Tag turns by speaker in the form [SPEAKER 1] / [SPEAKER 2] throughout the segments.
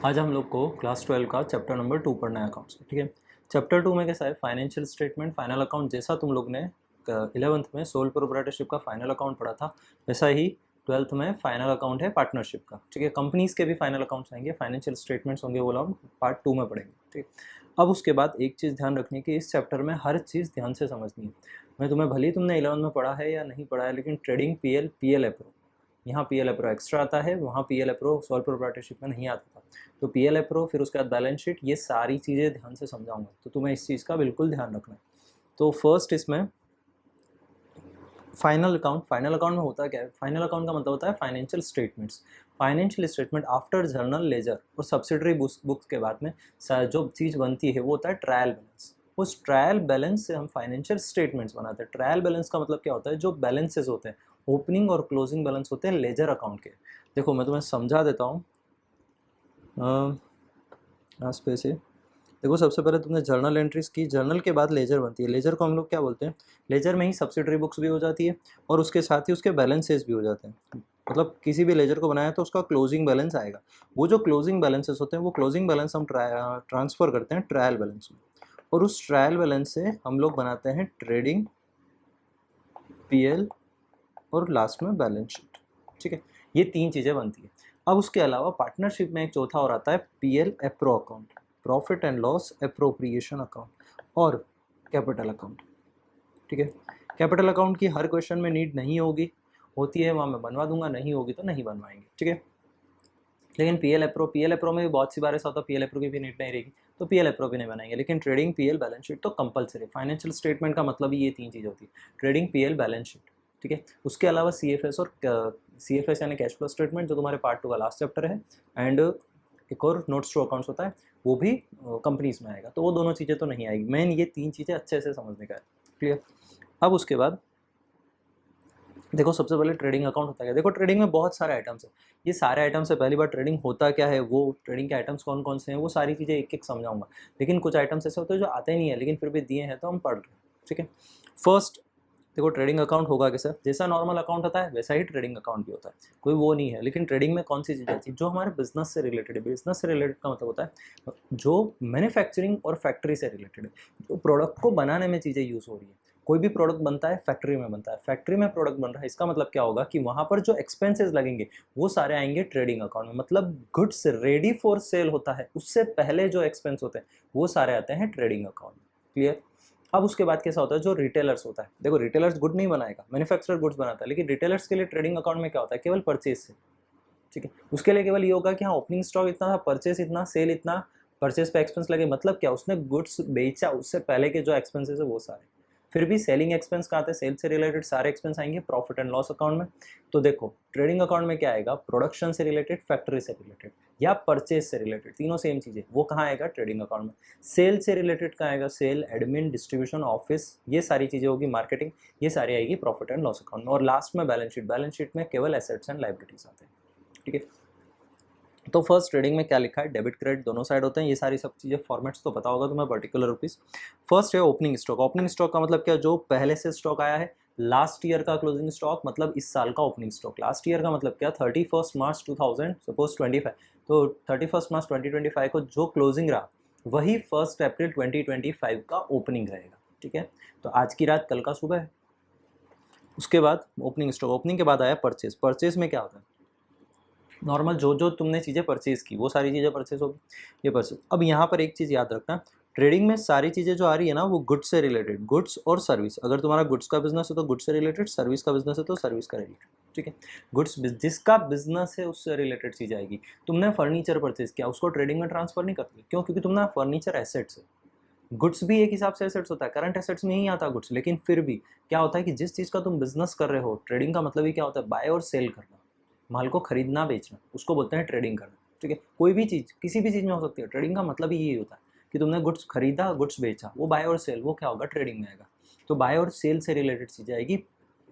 [SPEAKER 1] आज हम लोग को क्लास 12 का चैप्टर नंबर 2 पढ़ना है अकाउंट्स में। ठीक है, चैप्टर 2 में कैसा है, फाइनेंशियल स्टेटमेंट, फाइनल अकाउंट। जैसा तुम लोग ने 11th में सोल प्रोप्राइटरशिप का फाइनल अकाउंट पढ़ा था, वैसा ही 12th में फाइनल अकाउंट है पार्टनरशिप का। ठीक है, कंपनीज के भी फाइनल अकाउंट्स आएंगे, फाइनेंशियल स्टेटमेंट्स होंगे, वो हम पार्ट 2 में पढ़ेंगे। ठीक है, अब उसके बाद एक चीज़ ध्यान रखनी कि इस चैप्टर में हर चीज़ ध्यान से समझनी है। मैं तुम्हें भले ही तुमने 11th में पढ़ा है या नहीं पढ़ा है, लेकिन ट्रेडिंग पीएल अप्रो, यहाँ पीएल अप्रो एक्स्ट्रा आता है, वहाँ पीएल अप्रो सोल प्रोप्राइटरशिप में नहीं आता था। तो पीएल अप्रो, फिर उसके बाद बैलेंस शीट, ये सारी चीज़ें ध्यान से समझाऊंगा, तो तुम्हें इस चीज़ का बिल्कुल ध्यान रखना है। तो फर्स्ट इसमें फाइनल अकाउंट। फाइनल अकाउंट में होता क्या है, फाइनल अकाउंट का मतलब होता है financial statements. Financial statement after journal ledger और सब्सिडरी बुक्स के बाद में जो चीज़ बनती है वो होता है ट्रायल बैलेंस। उस ट्रायल बैलेंस से हम फाइनेंशियल स्टेटमेंट्स बनाते हैं। ट्रायल बैलेंस का मतलब क्या होता है, जो बैलेंसेस होते हैं, ओपनिंग और क्लोजिंग बैलेंस होते हैं लेजर अकाउंट के। देखो मैं तुम्हें समझा देता हूँ। आस पे से देखो, सबसे पहले तुमने जर्नल एंट्रीज की, जर्नल के बाद लेजर बनती है। लेजर को हम लोग क्या बोलते हैं, लेजर में ही सब्सिडरी बुक्स भी हो जाती है और उसके साथ ही उसके बैलेंसेस भी हो जाते हैं। मतलब किसी भी लेजर को बनाया तो उसका क्लोजिंग बैलेंस आएगा। वो जो क्लोजिंग बैलेंसेस होते हैं, वो क्लोजिंग बैलेंस हम ट्रांसफ़र करते हैं ट्रायल बैलेंस में, और उस ट्रायल बैलेंस से हम लोग बनाते हैं ट्रेडिंग, पीएल और लास्ट में बैलेंस शीट। ठीक है, ये तीन चीज़ें बनती है। अब उसके अलावा पार्टनरशिप में एक चौथा और आता है PL appro account, profit and loss appropriation account और कैपिटल अकाउंट। ठीक है, कैपिटल अकाउंट की हर क्वेश्चन में नीड नहीं होगी, होती है वहाँ मैं बनवा दूंगा, नहीं होगी तो नहीं बनवाएंगे। ठीक है, लेकिन पीएल एप्रो में भी बहुत सी बार ऐसा होता है पीएल एप्रो की भी नीड नहीं रहेगी, तो पीएल एप्रो भी नहीं बनाएंगे। लेकिन ट्रेडिंग, पीएल, बैलेंस शीट तो कंपलसरी। फाइनेंशियल स्टेटमेंट का मतलब ही ये तीन चीज़ होती है, ट्रेडिंग, पीएल, बैलेंस शीट। ठीक है, उसके अलावा सीएफएस और सीएफएस यानी कैश फ्लो स्टेटमेंट, जो तुम्हारे पार्ट 2 का लास्ट चैप्टर है, एंड एक और नोट्स टू अकाउंट्स होता है, वो भी कंपनीज में आएगा। तो वो दोनों चीज़ें तो नहीं आएगी, मेन ये तीन चीज़ें अच्छे से समझने का है। क्लियर। अब उसके बाद देखो, सबसे पहले ट्रेडिंग अकाउंट होता है। देखो ट्रेडिंग में बहुत सारे आइटम्स है, ये सारे आइटम्स से पहली बार ट्रेडिंग होता क्या है, वो ट्रेडिंग के आइटम्स कौन कौन से हैं, वो सारी चीज़ें एक एक समझाऊंगा। लेकिन कुछ आइटम्स ऐसे होते हैं जो आते नहीं है, लेकिन फिर भी दिए हैं तो हम पढ़ रहे हैं। ठीक है, फर्स्ट देखो, ट्रेडिंग अकाउंट होगा कैसे, जैसा नॉर्मल अकाउंट होता है वैसा ही ट्रेडिंग अकाउंट भी होता है, कोई वो नहीं है। लेकिन ट्रेडिंग में कौन सी चीज़ आती है, जो हमारे बिजनेस से रिलेटेड है। बिजनेस से रिलेटेड का मतलब होता है जो मैन्युफैक्चरिंग और फैक्ट्री से रिलेटेड है, जो प्रोडक्ट को बनाने में चीज़ें यूज़ हो रही है। कोई भी प्रोडक्ट बनता है फैक्ट्री में बनता है, फैक्ट्री में प्रोडक्ट बन रहा है, इसका मतलब क्या होगा कि वहाँ पर जो एक्सपेंसेस लगेंगे वो सारे आएंगे ट्रेडिंग अकाउंट में। मतलब गुड्स रेडी फॉर सेल होता है, उससे पहले जो एक्सपेंस होते हैं वो सारे आते हैं ट्रेडिंग अकाउंट में। क्लियर। अब उसके बाद कैसा होता है, जो रिटेलर्स होता है, देखो रिटेलर्स गुड नहीं बनाएगा, मैन्युफैक्चरर गुड्स बनाता है, लेकिन रिटेलर्स के लिए ट्रेडिंग अकाउंट में क्या होता है, केवल परचेज से। ठीक है, उसके लिए केवल ये होगा कि हाँ ओपनिंग स्टॉक इतना था, परचेज इतना, सेल इतना, परचेज पे एक्सपेंस लगे। मतलब क्या, उसने गुड्स बेचा, उससे पहले के जो एक्सपेंसेस है वो सारे। फिर भी सेलिंग एक्सपेंस कहाँ आते हैं, सेल से रिलेटेड सारे एक्सपेंस आएंगे प्रॉफिट एंड लॉस अकाउंट में। तो देखो ट्रेडिंग अकाउंट में क्या आएगा, प्रोडक्शन से रिलेटेड, फैक्ट्री से रिलेटेड या परचेज से रिलेटेड, तीनों सेम चीज़ें, वो कहाँ आएगा, ट्रेडिंग अकाउंट में। सेल से रिलेटेड कहाँ आएगा, सेल, एडमिन, डिस्ट्रीब्यूशन, ऑफिस, ये सारी चीज़ें होगी, मार्केटिंग, ये सारी आएगी प्रॉफिट एंड लॉस अकाउंट में। और लास्ट में बैलेंस शीट, बैलेंस शीट में केवल एसेट्स एंड लायबिलिटीज आते हैं। ठीक है, तो फर्स्ट ट्रेडिंग में क्या लिखा है, डेबिट क्रेडिट दोनों साइड होते हैं, ये सारी सब चीज़ें फॉर्मेट्स तो पता होगा तुम्हें, पर्टिकुलर रुपीज़। फर्स्ट है ओपनिंग स्टॉक। ओपनिंग स्टॉक का मतलब क्या, जो पहले से स्टॉक आया है, लास्ट ईयर का क्लोजिंग स्टॉक, मतलब इस साल का ओपनिंग स्टॉक। लास्ट ईयर का मतलब क्या, 31 मार्च 2000 सपोज 25, तो 31 मार्च 2025 को जो क्लोजिंग रहा वही 1 अप्रैल 2025 का ओपनिंग रहेगा। ठीक है, तो आज की रात कल का सुबह है। उसके बाद ओपनिंग स्टॉक, ओपनिंग के बाद आया परचेज। परचेज में क्या होता है, नॉर्मल जो जो तुमने चीज़ें परचेज़ की वो सारी चीज़ें परचेज होगी, ये परचेज। अब यहाँ पर एक चीज़ याद रखना, ट्रेडिंग में सारी चीज़ें जो आ रही है ना, वो गुड्स से रिलेटेड, गुड्स और सर्विस। अगर तुम्हारा गुड्स का बिजनेस है तो गुड्स से रिलेटेड, सर्विस का बिजनेस है तो सर्विस का रिलेटेड। ठीक है, गुड्स जिसका बिजनेस है उससे रिलेटेड चीज़ आएगी। तुमने फर्नीचर परचेज किया, उसको ट्रेडिंग में ट्रांसफर नहीं करते, क्यों, क्योंकि तुमने फर्नीचर एसेट्स है। गुड्स भी एक हिसाब से एसेट्स होता है, करंट एसेट्स में ही आता गुड्स। लेकिन फिर भी क्या होता है कि जिस चीज़ का तुम बिजनेस कर रहे हो, ट्रेडिंग का मतलब ही क्या होता है, बाय और सेल करना, माल को खरीदना बेचना, उसको बोलते हैं ट्रेडिंग करना। ठीक है, कोई भी चीज़ किसी भी चीज़ में हो सकती है, ट्रेडिंग का मतलब ही यही होता है कि तुमने गुड्स खरीदा, गुड्स बेचा, वो बाय और सेल, वो क्या होगा, ट्रेडिंग में आएगा। तो बाय और सेल से रिलेटेड चीज़ें आएगी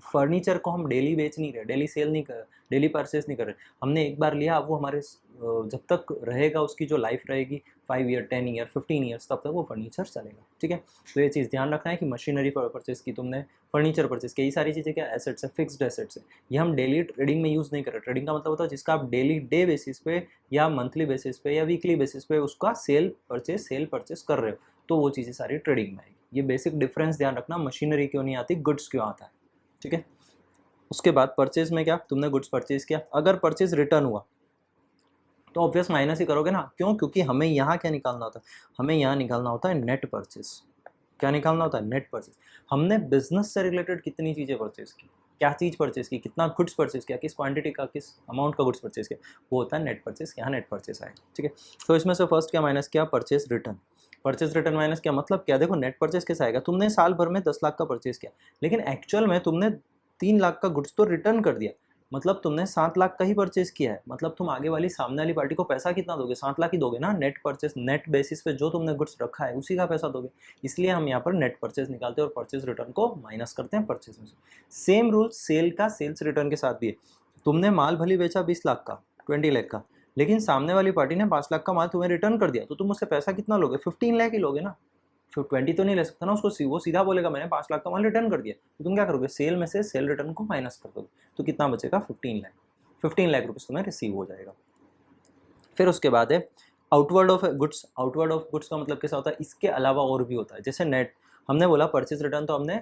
[SPEAKER 1] फर्नीचर को हम डेली बेच नहीं रहे, डेली सेल नहीं कर, डेली परचेस नहीं कर रहे। हमने एक बार लिया, अब वो हमारे जब तक रहेगा, उसकी जो लाइफ रहेगी 5 ईयर, 10 ईयर, 15 ईयर्स, तब तक वो फर्नीचर चलेगा। ठीक है, तो ये चीज़ ध्यान रखना है कि मशीनरी परचेस की तुमने, फर्नीचर परचेस की, ये सारी चीज़ें क्या एसेट्स है, फिक्स्ड एसेट्स है। ये हम डेली ट्रेडिंग में यूज़ नहीं कर रहे। ट्रेडिंग का मतलब होता है जिसका आप डेली डे बेसिस पे या मंथली बेसिस पे या वीकली बेसिस पे उसका सेल परचेस कर रहे हो, तो वो चीज़ें सारी ट्रेडिंग में आएगी। ये बेसिक डिफरेंस ध्यान रखना, मशीनरी क्यों नहीं आती, गुड्स क्यों आता है। ठीक है, उसके बाद परचेज में क्या, तुमने गुड्स परचेज किया, अगर परचेज रिटर्न हुआ तो ऑब्वियस माइनस ही करोगे ना। क्यों? क्योंकि हमें यहाँ क्या निकालना होता है, हमें यहाँ निकालना होता है नेट परचेज। क्या निकालना होता है? Net purchase. हमने बिजनेस से रिलेटेड कितनी चीज़ें परचेज की, क्या चीज़ परचेज की, कितना गुड्स परचेज किया, किस क्वांटिटी का, किस अमाउंट का गुड्स परचेज किया, वो होता है नेट परचेज। यहाँ नेट परचेज आएगा। ठीक है, तो इसमें से फर्स्ट क्या माइनस किया, purchase return. Purchase return minus क्या मतलब क्या, देखो नेट परचेज कैसे आएगा, तुमने साल भर में 10 लाख का परचेज किया, लेकिन एक्चुअल में तुमने 3 लाख का गुड्स तो रिटर्न कर दिया, मतलब तुमने 7 लाख का ही परचेज किया है। मतलब तुम आगे वाली सामने वाली पार्टी को पैसा कितना दोगे, 7 लाख ही दोगे ना। नेट परचेज, नेट बेसिस पे जो तुमने गुड्स रखा है उसी का पैसा दोगे, इसलिए हम यहाँ पर नेट परचेज निकालते हैं और परचेज रिटर्न को माइनस करते हैं परचेज में से। सेम रूल सेल का, सेल्स रिटर्न के साथ भी है। तुमने माल भली बेचा 20 लाख का, 20 लाख का, लेकिन सामने वाली पार्टी ने 5 लाख का माल तुम्हें रिटर्न कर दिया, तो तुम उससे पैसा कितना लोगे, 15 लाख ही लोगे ना। फिर 20 तो नहीं ले सकता ना उसको, वो सीधा बोलेगा मैंने 5 लाख का माल रिटर्न कर दिया, तो तुम क्या करोगे, सेल में से सेल रिटर्न को माइनस कर दोगे, तो कितना बचेगा, 15 लाख। 15 लाख रुपीज़ तुम्हें रिसीव हो जाएगा। फिर उसके बाद है outward of goods. Outward of goods का मतलब कैसा होता है, इसके अलावा और भी होता है। जैसे नेट, हमने बोला परचेज रिटर्न तो हमने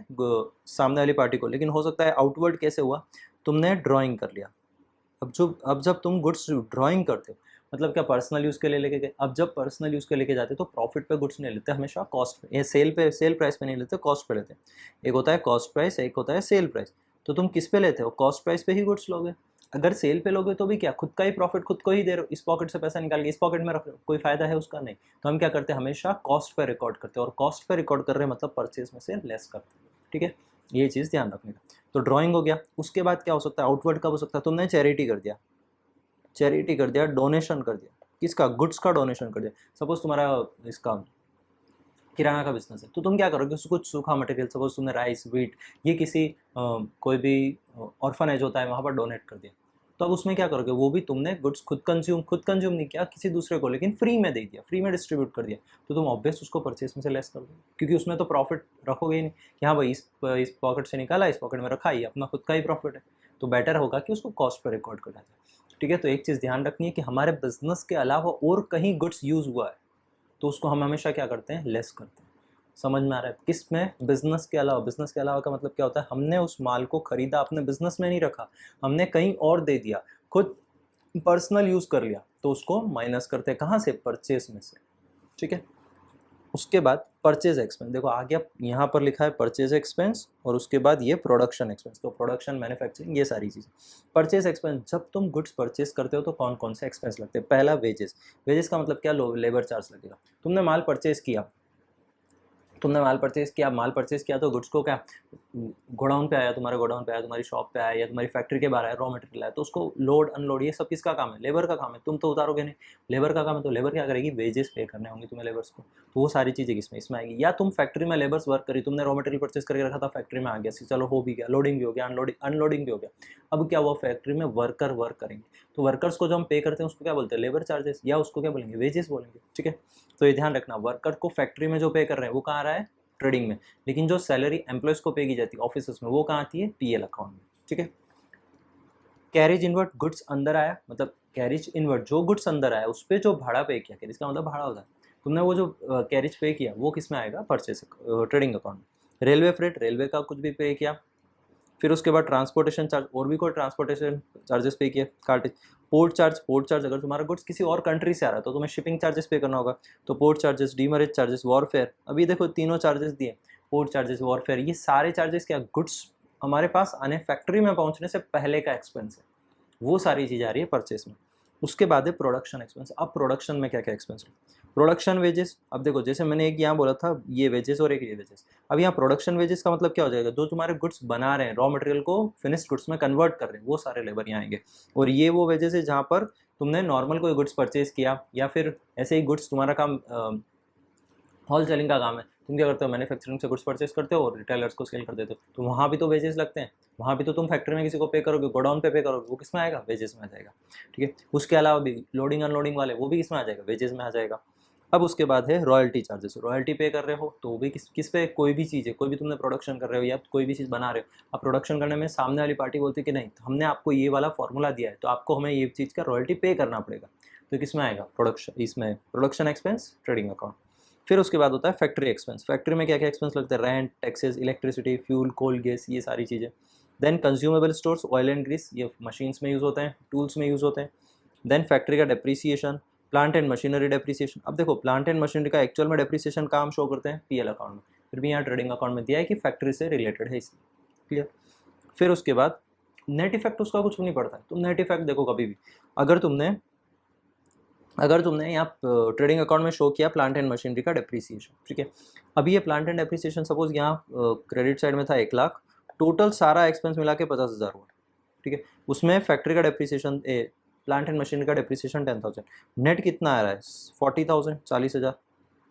[SPEAKER 1] सामने वाली पार्टी को, लेकिन हो सकता है आउटवर्ड कैसे हुआ, तुमने ड्राइंग कर लिया। अब जब तुम गुड्स ड्राइंग करते हो, मतलब क्या पर्सनल यूज़ के लिए लेके गए, अब जब पर्सनल यूज़ के लेके जाते तो प्रॉफिट पे गुड्स नहीं लेते, हमेशा कॉस्ट पे, ये सेल प्राइस पे नहीं लेते, कॉस्ट पे लेते। एक होता है कॉस्ट प्राइस, एक होता है सेल प्राइस। तो तुम किस पे लेते हो, कॉस्ट प्राइस पे ही गुड्स लोगे। अगर सेल पे लोगे तो भी क्या, खुद का ही प्रॉफिट खुद को ही दे रहे हो, इस पॉकेट से पैसा निकाल के इस पॉकेट में रख रहे हो, कोई फायदा है उसका, नहीं। तो हम क्या करते हैं, हमेशा कॉस्ट पे रिकॉर्ड करते हैं, और कॉस्ट पे रिकॉर्ड कर रहे हैं मतलब परचेज में से लेस करते हैं। ठीक है, ये चीज़ ध्यान रखने का। तो ड्राइंग हो गया। उसके बाद क्या हो सकता है, आउटवर्ड कब हो सकता है, तुमने चैरिटी कर दिया, चैरिटी कर दिया, डोनेशन कर दिया, किसका, गुड्स का डोनेशन कर दिया। सपोज तुम्हारा इसका किराना का बिजनेस है, तो तुम क्या करोगे, उसको कुछ सूखा मटेरियल, सपोज तुमने राइस, व्हीट, ये किसी कोई भी ऑर्फनेज होता है वहाँ पर डोनेट कर दिया, तो अब उसमें क्या करोगे, वो भी तुमने गुड्स खुद कंज्यूम नहीं किया, किसी दूसरे को, लेकिन फ्री में दे दिया, फ्री में डिस्ट्रीब्यूट कर दिया, तो तुम ऑब्वियस उसको परचेज में से लेस कर दो, क्योंकि उसमें तो प्रॉफिट रखोगे ही नहीं कि हाँ भाई इस पॉकेट से निकाला, इस पॉकेट में रखा, ये अपना खुद का ही प्रॉफिट है। तो बेटर होगा कि उसको कॉस्ट पर रिकॉर्ड कर जाए। ठीक है, तो एक चीज़ ध्यान रखनी है कि हमारे बिजनेस के अलावा और कहीं गुड्स यूज़ हुआ है तो उसको हम हमेशा क्या करते हैं, लेस करते हैं। समझ में आ रहा है, किस में, बिजनेस के अलावा। बिजनेस के अलावा का मतलब क्या होता है, हमने उस माल को खरीदा, अपने बिजनेस में नहीं रखा, हमने कहीं और दे दिया, खुद पर्सनल यूज़ कर लिया, तो उसको माइनस करते हैं कहाँ से, परचेस में से। ठीक है, उसके बाद परचेज एक्सपेंस, देखो आगे अब यहाँ पर लिखा है परचेज एक्सपेंस, और उसके बाद ये प्रोडक्शन एक्सपेंस, तो प्रोडक्शन, मैन्युफैक्चरिंग, ये सारी चीज़। परचेज एक्सपेंस, जब तुम गुड्स परचेज करते हो तो कौन कौन से एक्सपेंस लगते हैं, पहला वेजेस। वेजेस का मतलब क्या, लेबर चार्ज लगेगा। तुमने माल परचेज किया, माल परचेज किया तो गुड्स को क्या, गोडाउन पे आया, तुम्हारे गोडाउन पे आया, तुम्हारी शॉप पे आया, या तुम्हारी फैक्ट्री के बाहर आया, रॉ मटेरियल आया, तो उसको लोड अनलोड, ये सब किसका काम है, लेबर का काम है। तुम तो उतारोगे नहीं, लेबर का काम है, तो लेबर क्या करेगी, वेजेस पे करने होंगे तुम्हें लेबर्स को, तो वो सारी चीज़ें इसमें आएगी। या तुम फैक्ट्री में लेबर्स वर्क करी, तुमने रॉ मटेरियल परचेज करके रखा था, फैक्ट्री में आ गया, चलो हो भी गया, लोडिंग भी हो गया, अनलोडिंग भी हो गया। अब क्या हुआ, फैक्ट्री में वर्कर वर्क करेंगे, तो वर्कर्स को जो हम पे करते हैं उसको क्या बोलते हैं, लेबर चार्जेस, या उसको क्या बोलेंगे, वेजेस बोलेंगे। ठीक है, तो ये ध्यान रखना, वर्कर को फैक्ट्री में जो पे कर रहे हैं वो कहाँ आ रहा है, ट्रेडिंग में, लेकिन जो सैलरी एम्प्लॉयज को पे की जाती है ऑफिस में, वो कहाँ आती है, पीएल अकाउंट में। ठीक है, कैरेज इनवर्ट, गुड्स अंदर आया, मतलब कैरेज इनवर्ट, जो गुड्स अंदर आया उस पर जो भाड़ा पे किया, कैरेज का मतलब भाड़ा होता है, तुमने वो जो कैरेज पे किया वो किस में आएगा, परचेस ट्रेडिंग अकाउंट में। रेलवे फ्रेट, रेलवे का कुछ भी पे किया। फिर उसके बाद ट्रांसपोर्टेशन चार्ज, और भी कोई ट्रांसपोर्टेशन चार्जेस पे किए, कार्टेज। पोर्ट चार्ज, अगर तुम्हारा गुड्स किसी और कंट्री से आ रहा है तो तुम्हें शिपिंग चार्जेस पे करना होगा, तो पोर्ट चार्जेस, डीमरेज चार्जेस, वॉरफेयर। अभी देखो तीनों चार्जेस दिए, पोर्ट चार्जेस, वॉरफेयर, ये सारे चार्जेस क्या, गुड्स हमारे पास आने, फैक्ट्री में पहुंचने से पहले का एक्सपेंस है, वो सारी चीज़ आ रही है परचेस में। उसके बाद है प्रोडक्शन एक्सपेंस। अब प्रोडक्शन में क्या क्या एक्सपेंस है, प्रोडक्शन वेजेस। अब देखो जैसे मैंने एक यहाँ बोला था ये वेजेस और एक ये वेजेस, अब यहाँ प्रोडक्शन वेजेस का मतलब क्या हो जाएगा, जो तुम्हारे गुड्स बना रहे हैं, रॉ मटेरियल को फिनिश्ड गुड्स में कन्वर्ट कर रहे हैं, वो सारे लेबर यहाँ आएंगे। और ये वो वेजेस है जहाँ पर तुमने नॉर्मल कोई गुड्स परचेज किया, या फिर ऐसे ही गुड्स, तुम्हारा काम होल सेलिंग का काम है, तुम क्या करते हो, मैन्युफैक्चरिंग से गुड्स परचेस करते हो और रिटेलर्स को सेल कर देते हो, तो वहाँ भी तो वेजेस लगते हैं, वहाँ भी तो तुम फैक्ट्री में किसी को पे करोगे, गोडाउन पे करोगे, वो किस में आएगा, वेजेस में आ जाएगा। ठीक है, उसके अलावा भी लोडिंग अनलोडिंग वाले वो भी किस में आ जाएगा, वेजेस में आ जाएगा। अब उसके बाद है रॉयल्टी चार्जेस, रॉयल्टी पे कर रहे हो तो वो भी किस पे, कोई भी चीज़ है, कोई भी तुमने प्रोडक्शन कर रहे हो या कोई भी चीज़ बना रहे हो, अब प्रोडक्शन करने में सामने वाली पार्टी बोलती है कि नहीं हमने आपको ये वाला फॉर्मूला दिया है तो आपको हमें ये चीज़ का रॉयल्टी पे करना पड़ेगा, तो किस में आएगा, प्रोडक्शन, इसमें प्रोडक्शन एक्सपेंस, ट्रेडिंग अकाउंट। फिर उसके बाद होता है फैक्ट्री एक्सपेंस, फैक्ट्री में क्या क्या एक्सपेंस लगते हैं, rent, taxes, electricity, fuel, coal, gas, ये सारी चीज़ें। Then consumable stores, oil and grease, ये मशीन्स में यूज़ होते हैं, टूल्स में यूज़ होते हैं। देन फैक्ट्री का depreciation, plant and machinery depreciation. अब देखो प्लांट एंड मशीनरी का एक्चुअल में डेप्रीसिएशन काम शो करते हैं पीएल अकाउंट में, फिर भी यहाँ ट्रेडिंग अकाउंट में दिया है कि फैक्ट्री से रिलेटेड है इसलिए, क्लियर। फिर उसके बाद नेट इफेक्ट उसका कुछ नहीं पड़ता है, तुम नेट इफेक्ट देखो कभी भी, अगर तुमने यहाँ ट्रेडिंग अकाउंट में शो किया प्लांट एंड मशीनरी का डेप्रीसिएशन, ठीक है, अभी ये प्लांट एंड डेप्रीसिएशन सपोज यहाँ क्रेडिट साइड में था 1 लाख, टोटल सारा एक्सपेंस मिला के 50,000 हुआ, ठीक है, उसमें फैक्ट्री का डेप्रीसिएशन, प्लांट एंड मशीनरी का डेप्रीसिएशन 10,000, नेट कितना आ रहा है 40,000, 40,000,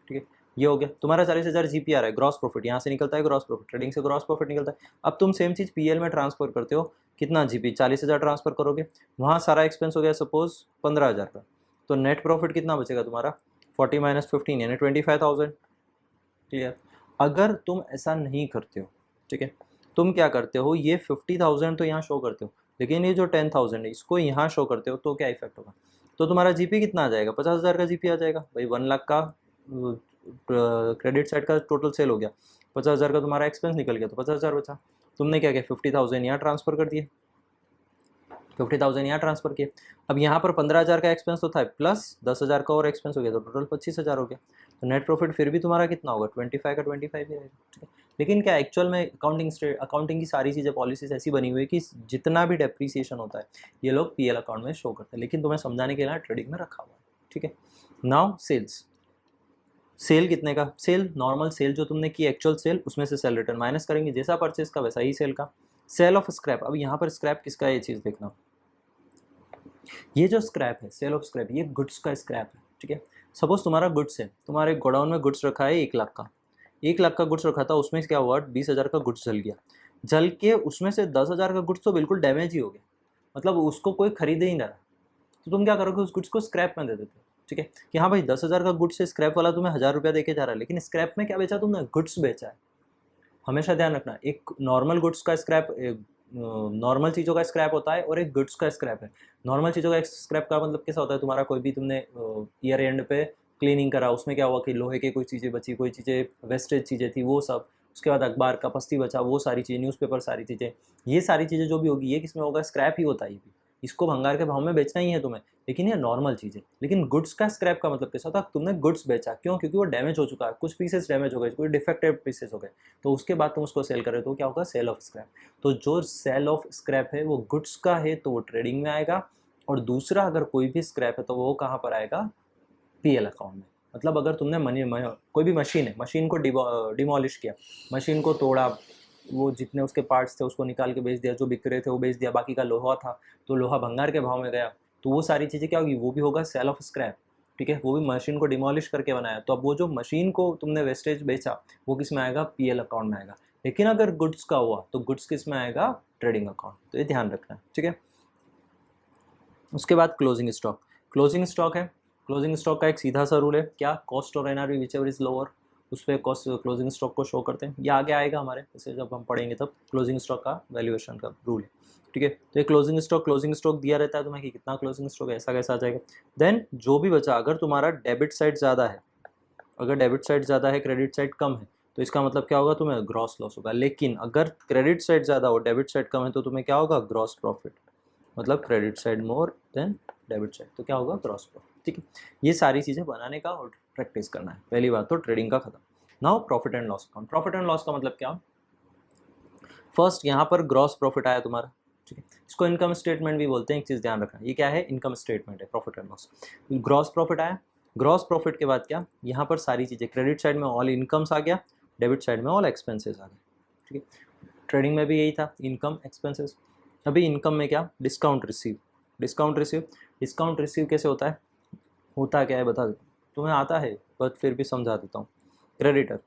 [SPEAKER 1] ठीक है, ये हो गया तुम्हारा 40,000 जीपी आ रहा है, ग्रॉस प्रॉफिट यहाँ से निकलता है, ग्रॉस प्रॉफिट ट्रेडिंग से ग्रॉस प्रॉफिट निकलता है। अब तुम सेम चीज़ पीएल में ट्रांसफर करते हो, कितना जीपी, 40,000 ट्रांसफर करोगे, वहाँ सारा एक्सपेंस हो गया सपोज 15,000 का, तो नेट प्रॉफिट कितना बचेगा तुम्हारा, 40 - 15 यानी 25,000, क्लियर। अगर तुम ऐसा नहीं करते हो, ठीक है, तुम क्या करते हो, ये 50,000 तो यहाँ शो करते हो, लेकिन ये जो 10,000 है इसको यहाँ शो करते हो, तो क्या इफेक्ट होगा, तो तुम्हारा जीपी कितना आ जाएगा, 50,000 का जीपी आ जाएगा भाई, 1 लाख का क्रेडिट साइड का टोटल सेल हो गया, 50,000 का तुम्हारा एक्सपेंस निकल गया, तो 50,000 बचा, तुमने क्या किया 50,000 यहाँ ट्रांसफर कर दिए, 50,000 यहाँ ट्रांसफर किए। अब यहाँ पर 15,000 का एक्सपेंस तो था, प्लस 10,000 का और एक्सपेंस हो गया, तो टोटल 25,000 हो गया, तो नेट प्रॉफिट फिर भी तुम्हारा कितना होगा, 25 का 25 ही रहेगा, ठीक है। लेकिन क्या एक्चुअल में अकाउंटिंग की सारी चीज़ें पॉलिसीज ऐसी बनी हुई है कि जितना भी डेप्रीसिएशन होता है ये लोग पीएल अकाउंट में शो करते हैं, लेकिन तुम्हें समझाने के लिए ट्रेडिंग में रखा हुआ है, ठीक है। नाउ सेल्स, सेल कितने का, सेल नॉर्मल सेल जो तुमने की एक्चुअल सेल, उसमें से सेल रिटर्न माइनस करेंगे, जैसा परचेस का वैसा ही सेल का। सेल ऑफ स्क्रैप, अब यहाँ पर स्क्रैप किसका है ये चीज़ देखना, ये जो स्क्रैप है, सेल ऑफ स्क्रैप, ये गुड्स का स्क्रैप है, ठीक है। सपोज तुम्हारा गुड्स है, तुम्हारे गोडाउन में गुड्स रखा है 1 लाख का, 1 लाख का गुड्स रखा था, उसमें क्या हुआ 20,000 का गुड्स जल गया, जल के उसमें से 10,000 का गुड्स तो बिल्कुल डैमेज ही हो गया, मतलब उसको कोई खरीदे ही ना रहा, तो तुम क्या करोगे उस गुड्स को स्क्रैप में दे देते हो, ठीक है, कि हाँ भाई 10,000 का गुड्स है, स्क्रैप वाला तुम्हें 1,000 रुपया देके जा रहा है, लेकिन स्क्रैप में क्या बेचा तुमने, गुड्स बेचा है। हमेशा ध्यान रखना, एक नॉर्मल गुड्स का स्क्रैप, नॉर्मल चीज़ों का स्क्रैप होता है और एक गुड्स का स्क्रैप है। नॉर्मल चीज़ों का स्क्रैप का मतलब कैसा होता है, तुम्हारा कोई भी तुमने ईयर एंड पे क्लीनिंग करा, उसमें क्या हुआ कि लोहे के कोई चीज़ें बची, कोई चीज़ें वेस्टेज चीज़ें थी वो सब, उसके बाद अखबार का पस्ती बचा, वो सारी चीज़ें, न्यूज़पेपर सारी चीज़ें, ये सारी चीज़ें जो भी होगी ये किसमें होगा, स्क्रैप ही होता है ये भी, इसको भंगार के भाव में बेचना ही है तुम्हें, लेकिन ये नॉर्मल चीज़ है। लेकिन गुड्स का स्क्रैप का मतलब कैसा होता है, तुमने गुड्स बेचा, क्यों, क्योंकि वो डैमेज हो चुका है, कुछ पीसेस डैमेज हो गए, कोई डिफेक्टेड पीसेस हो गए, तो उसके बाद तुम उसको सेल कर रहे हो तो क्या होगा, सेल ऑफ स्क्रैप। तो जो सेल ऑफ स्क्रैप है वो गुड्स का है तो वो ट्रेडिंग में आएगा, और दूसरा अगर कोई भी स्क्रैप है तो वो कहाँ पर आएगा, पीएल अकाउंट में। मतलब अगर तुमने कोई भी मशीन है, मशीन को डिमोलिश किया, मशीन को तोड़ा, वो जितने उसके पार्ट्स थे उसको निकाल के बेच दिया, जो बिक रहे थे वो बेच दिया, बाकी का लोहा था तो लोहा भंगार के भाव में गया, तो वो सारी चीज़ें क्या होगी, वो भी होगा सेल ऑफ स्क्रैप, ठीक है, वो भी मशीन को डिमोलिश करके बनाया, तो अब वो जो मशीन को तुमने वेस्टेज बेचा वो किस में आएगा, पीएल अकाउंट में आएगा। लेकिन अगर गुड्स का हुआ तो गुड्स किस में आएगा, ट्रेडिंग अकाउंट, तो ये ध्यान रखना है, ठीक है। उसके बाद क्लोजिंग स्टॉक, क्लोजिंग स्टॉक है, क्लोजिंग स्टॉक का एक सीधा सा रूल है, क्या, कॉस्ट और NRV which ever is lower, उस पर कॉस्ट क्लोजिंग स्टॉक को शो करते हैं, ये आगे आएगा हमारे, जैसे जब हम पढ़ेंगे तब क्लोजिंग स्टॉक का वैल्यूएशन का रूल है, ठीक है। तो ये क्लोजिंग स्टॉक दिया रहता है तुम्हें कि कितना क्लोजिंग स्टॉक है, ऐसा कैसा आ जाएगा। देन जो भी बचा, अगर तुम्हारा डेबिट साइड ज़्यादा है, अगर डेबिट साइड ज़्यादा है क्रेडिट साइड कम है, तो इसका मतलब क्या होगा, तुम्हें ग्रॉस लॉस होगा। लेकिन अगर क्रेडिट साइड ज़्यादा हो डेबिट साइड कम है तो तुम्हें क्या होगा, ग्रॉस प्रॉफिट, मतलब credit side more than debit side, तो क्या होगा, ग्रॉस प्रॉफिट, ठीक है। ये सारी चीज़ें बनाने का और प्रैक्टिस करना है। पहली बात तो ट्रेडिंग का खत्म। Now profit and loss account, profit and loss का मतलब क्या, फर्स्ट यहाँ पर ग्रॉस प्रॉफिट आया तुम्हारा, ठीक है, इसको इनकम स्टेटमेंट भी बोलते हैं, एक चीज़ ध्यान रखना, ये क्या है, इनकम स्टेटमेंट है profit and loss. Gross profit आया, ग्रॉस प्रॉफिट के बाद क्या, यहाँ पर सारी चीज़ें, क्रेडिट साइड में ऑल इनकम्स आ गया, डेबिट साइड में ऑल एक्सपेंसेस आ गए, ठीक है। ट्रेडिंग में भी यही था, इनकम एक्सपेंसेस। अभी इनकम में क्या, discount receive, discount receive, discount receive कैसे होता है, होता क्या है बता देता हूँ, तुम्हें आता है बट फिर भी समझा देता हूँ। क्रेडिटर,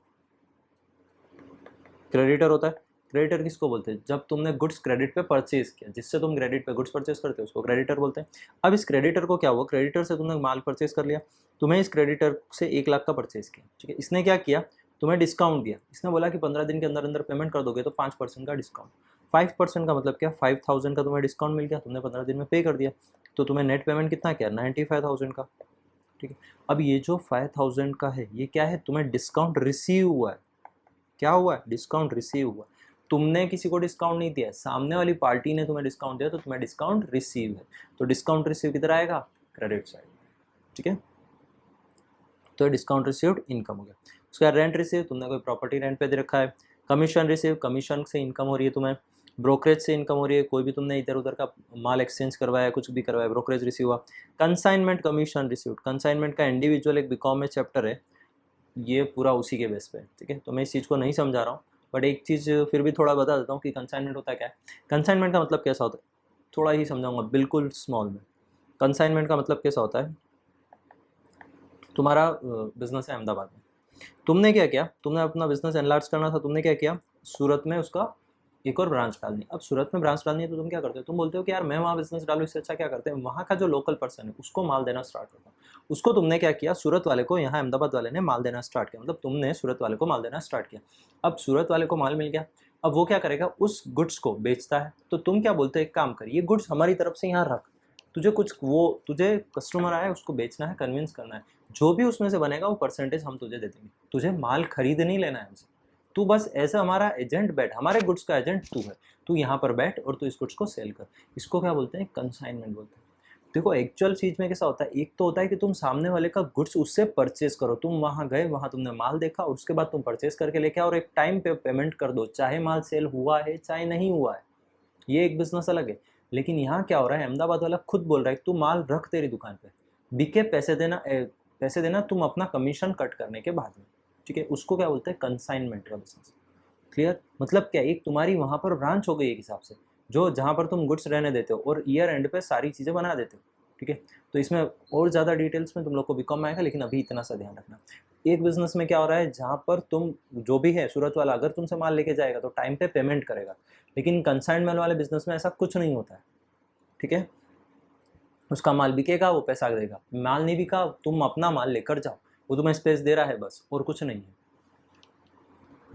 [SPEAKER 1] क्रेडिटर होता है, क्रेडिटर किसको बोलते हैं, जब तुमने गुड्स क्रेडिट पे परचेज किया, जिससे तुम क्रेडिट पे गुड्स परचेज करते हो उसको क्रेडिटर बोलते हैं। अब इस क्रेडिटर को क्या हुआ, क्रेडिटर से तुमने माल परचेज कर लिया, तुम्हें इस क्रेडिटर से 1 लाख का परचेज किया, ठीक है, इसने क्या किया, तुम्हें डिस्काउंट दिया, इसने बोला कि 15 दिन के अंदर अंदर पेमेंट कर दोगे तो 5% का डिस्काउंट। 5% का मतलब क्या, 5000 का तुम्हें डिस्काउंट मिल गया, तुमने 15 दिन में पे कर दिया, तो तुम्हें नेट पेमेंट कितना किया, 95,000 का, ठीक है। अब ये जो 5000 का है ये क्या है, तुम्हें डिस्काउंट रिसीव हुआ है, क्या हुआ है, डिस्काउंट रिसीव हुआ। तुमने किसी को डिस्काउंट नहीं दिया, सामने वाली पार्टी ने तुम्हें डिस्काउंट दिया, तो तुम्हें डिस्काउंट रिसीव है। तो डिस्काउंट रिसीव किधर आएगा, क्रेडिट साइड, ठीक है। तो डिस्काउंट रिसीव्ड इनकम हो गया। उसके बाद रेंट रिसीव, तुमने कोई प्रॉपर्टी रेंट पे दे रखा है। कमीशन रिसीव, कमीशन से इनकम हो रही है तुम्हें। ब्रोकरेज से इनकम हो रही है, कोई भी तुमने इधर उधर का माल एक्सचेंज करवाया, कुछ भी करवाया, ब्रोकरेज रिसीव हुआ। कंसाइनमेंट कमीशन रिसीव्ड, कंसाइनमेंट का इंडिविजुअल एक बीकॉम में चैप्टर है, ये पूरा उसी के बेस पे, ठीक है। तो मैं इस चीज़ को नहीं समझा रहा हूँ, बट एक चीज़ फिर भी थोड़ा बता देता हूँ कि कंसाइनमेंट होता है क्या है। कंसाइनमेंट का मतलब कैसा होता है, थोड़ा ही समझाऊंगा बिल्कुल स्मॉल में। कंसाइनमेंट का मतलब कैसा होता है, तुम्हारा बिजनेस है अहमदाबाद में, तुमने क्या किया, तुमने अपना बिजनेस एनलार्ज करना था, तुमने क्या किया, सूरत में उसका एक और ब्रांच डालनी। अब सूरत में ब्रांच डालनी है तो तुम क्या करते हो, तुम बोलते हो कि यार मैं वहाँ बिजनेस डालूँ, इससे अच्छा क्या करते हैं, वहाँ का जो लोकल पर्सन है उसको माल देना स्टार्ट करता हूँ। उसको तुमने क्या किया, सूरत वाले को, यहाँ अहमदाबाद वाले ने माल देना स्टार्ट किया, मतलब तुमने सूरत वाले को माल देना स्टार्ट किया। अब सूरत वाले को माल मिल गया, अब वो क्या करेगा, उस गुड्स को बेचता है। तो तुम क्या बोलते हो, एक काम कर, ये गुड्स हमारी तरफ से यहाँ रख, तुझे कुछ वो, तुझे कस्टमर आया उसको बेचना है, कन्विंस करना है, जो भी उसमें से बनेगा वो परसेंटेज हम तुझे दे देंगे, तुझे माल खरीद नहीं लेना है हमसे, तू बस ऐसा हमारा एजेंट बैठ, हमारे गुड्स का एजेंट तू है, तू यहाँ पर बैठ और तू इस गुड्स को सेल कर। इसको क्या बोलते हैं, कंसाइनमेंट बोलते हैं। देखो एक्चुअल चीज़ में कैसा होता है, एक तो होता है कि तुम सामने वाले का गुड्स उससे परचेज करो, तुम वहाँ गए, वहाँ तुमने माल देखा और उसके बाद तुम परचेज करके लेके आओ और एक टाइम पे पेमेंट कर दो, चाहे माल सेल हुआ है चाहे नहीं हुआ है, ये एक बिजनेस अलग है। लेकिन यहाँ क्या हो रहा है, अहमदाबाद वाला खुद बोल रहा है तू माल रख तेरी दुकान पे, बिके, पैसे देना तुम अपना कमीशन कट करने के बाद में, ठीक है। उसको क्या बोलते हैं, कंसाइनमेंट का बिजनेस। क्लियर, मतलब क्या, एक तुम्हारी वहाँ पर ब्रांच हो गई एक हिसाब से, जो जहाँ पर तुम गुड्स रहने देते हो और ईयर एंड पे सारी चीज़ें बना देते हो, ठीक है। तो इसमें और ज़्यादा डिटेल्स में तुम लोग को बीकॉम में आएगा, लेकिन अभी इतना सा ध्यान रखना। एक बिजनेस में क्या हो रहा है, जहाँ पर तुम जो भी है, सूरत वाला अगर तुमसे माल लेके जाएगा तो टाइम पे पेमेंट करेगा, लेकिन कंसाइनमेंट वाले बिजनेस में ऐसा कुछ नहीं होता है, ठीक है। उसका माल बिकेगा, वो पैसा देगा, माल नहीं बिका तुम अपना माल लेकर जाओ, वो तुम्हें स्पेस दे रहा है बस, और कुछ नहीं है।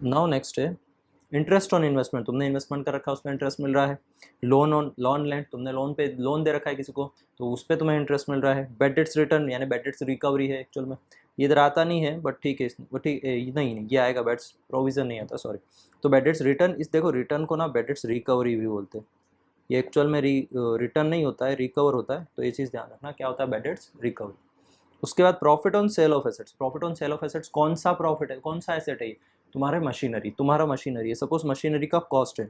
[SPEAKER 1] नाउ नेक्स्ट है इंटरेस्ट ऑन इन्वेस्टमेंट, तुमने इन्वेस्टमेंट कर रखा है उसमें इंटरेस्ट मिल रहा है। लोन लैंड, तुमने लोन पे लोन दे रखा है किसी को, तो उस पर तुम्हें इंटरेस्ट मिल रहा है। बैड डेट्स रिटर्न, यानी बैड डेट्स रिकवरी है एक्चुअल में, ये इधर आता नहीं है बट ठीक है, वो ठीक नहीं ये आएगा, बैड्स प्रोविजन नहीं आता, सॉरी। तो बैड डेट्स रिटर्न, इस देखो रिटर्न को ना बैड डेट्स रिकवरी भी बोलते हैं, ये एक्चुअल में रिटर्न नहीं होता है, रिकवर होता है, तो ये चीज़ ध्यान रखना क्या होता है, बैड डेट्स रिकवरी। उसके बाद profit on sale of assets, profit on sale of assets, कौन सा प्रॉफिट है, कौन सा एसेट है ये, तुम्हारा मशीनरी है, सपोज मशीनरी का कॉस्ट है,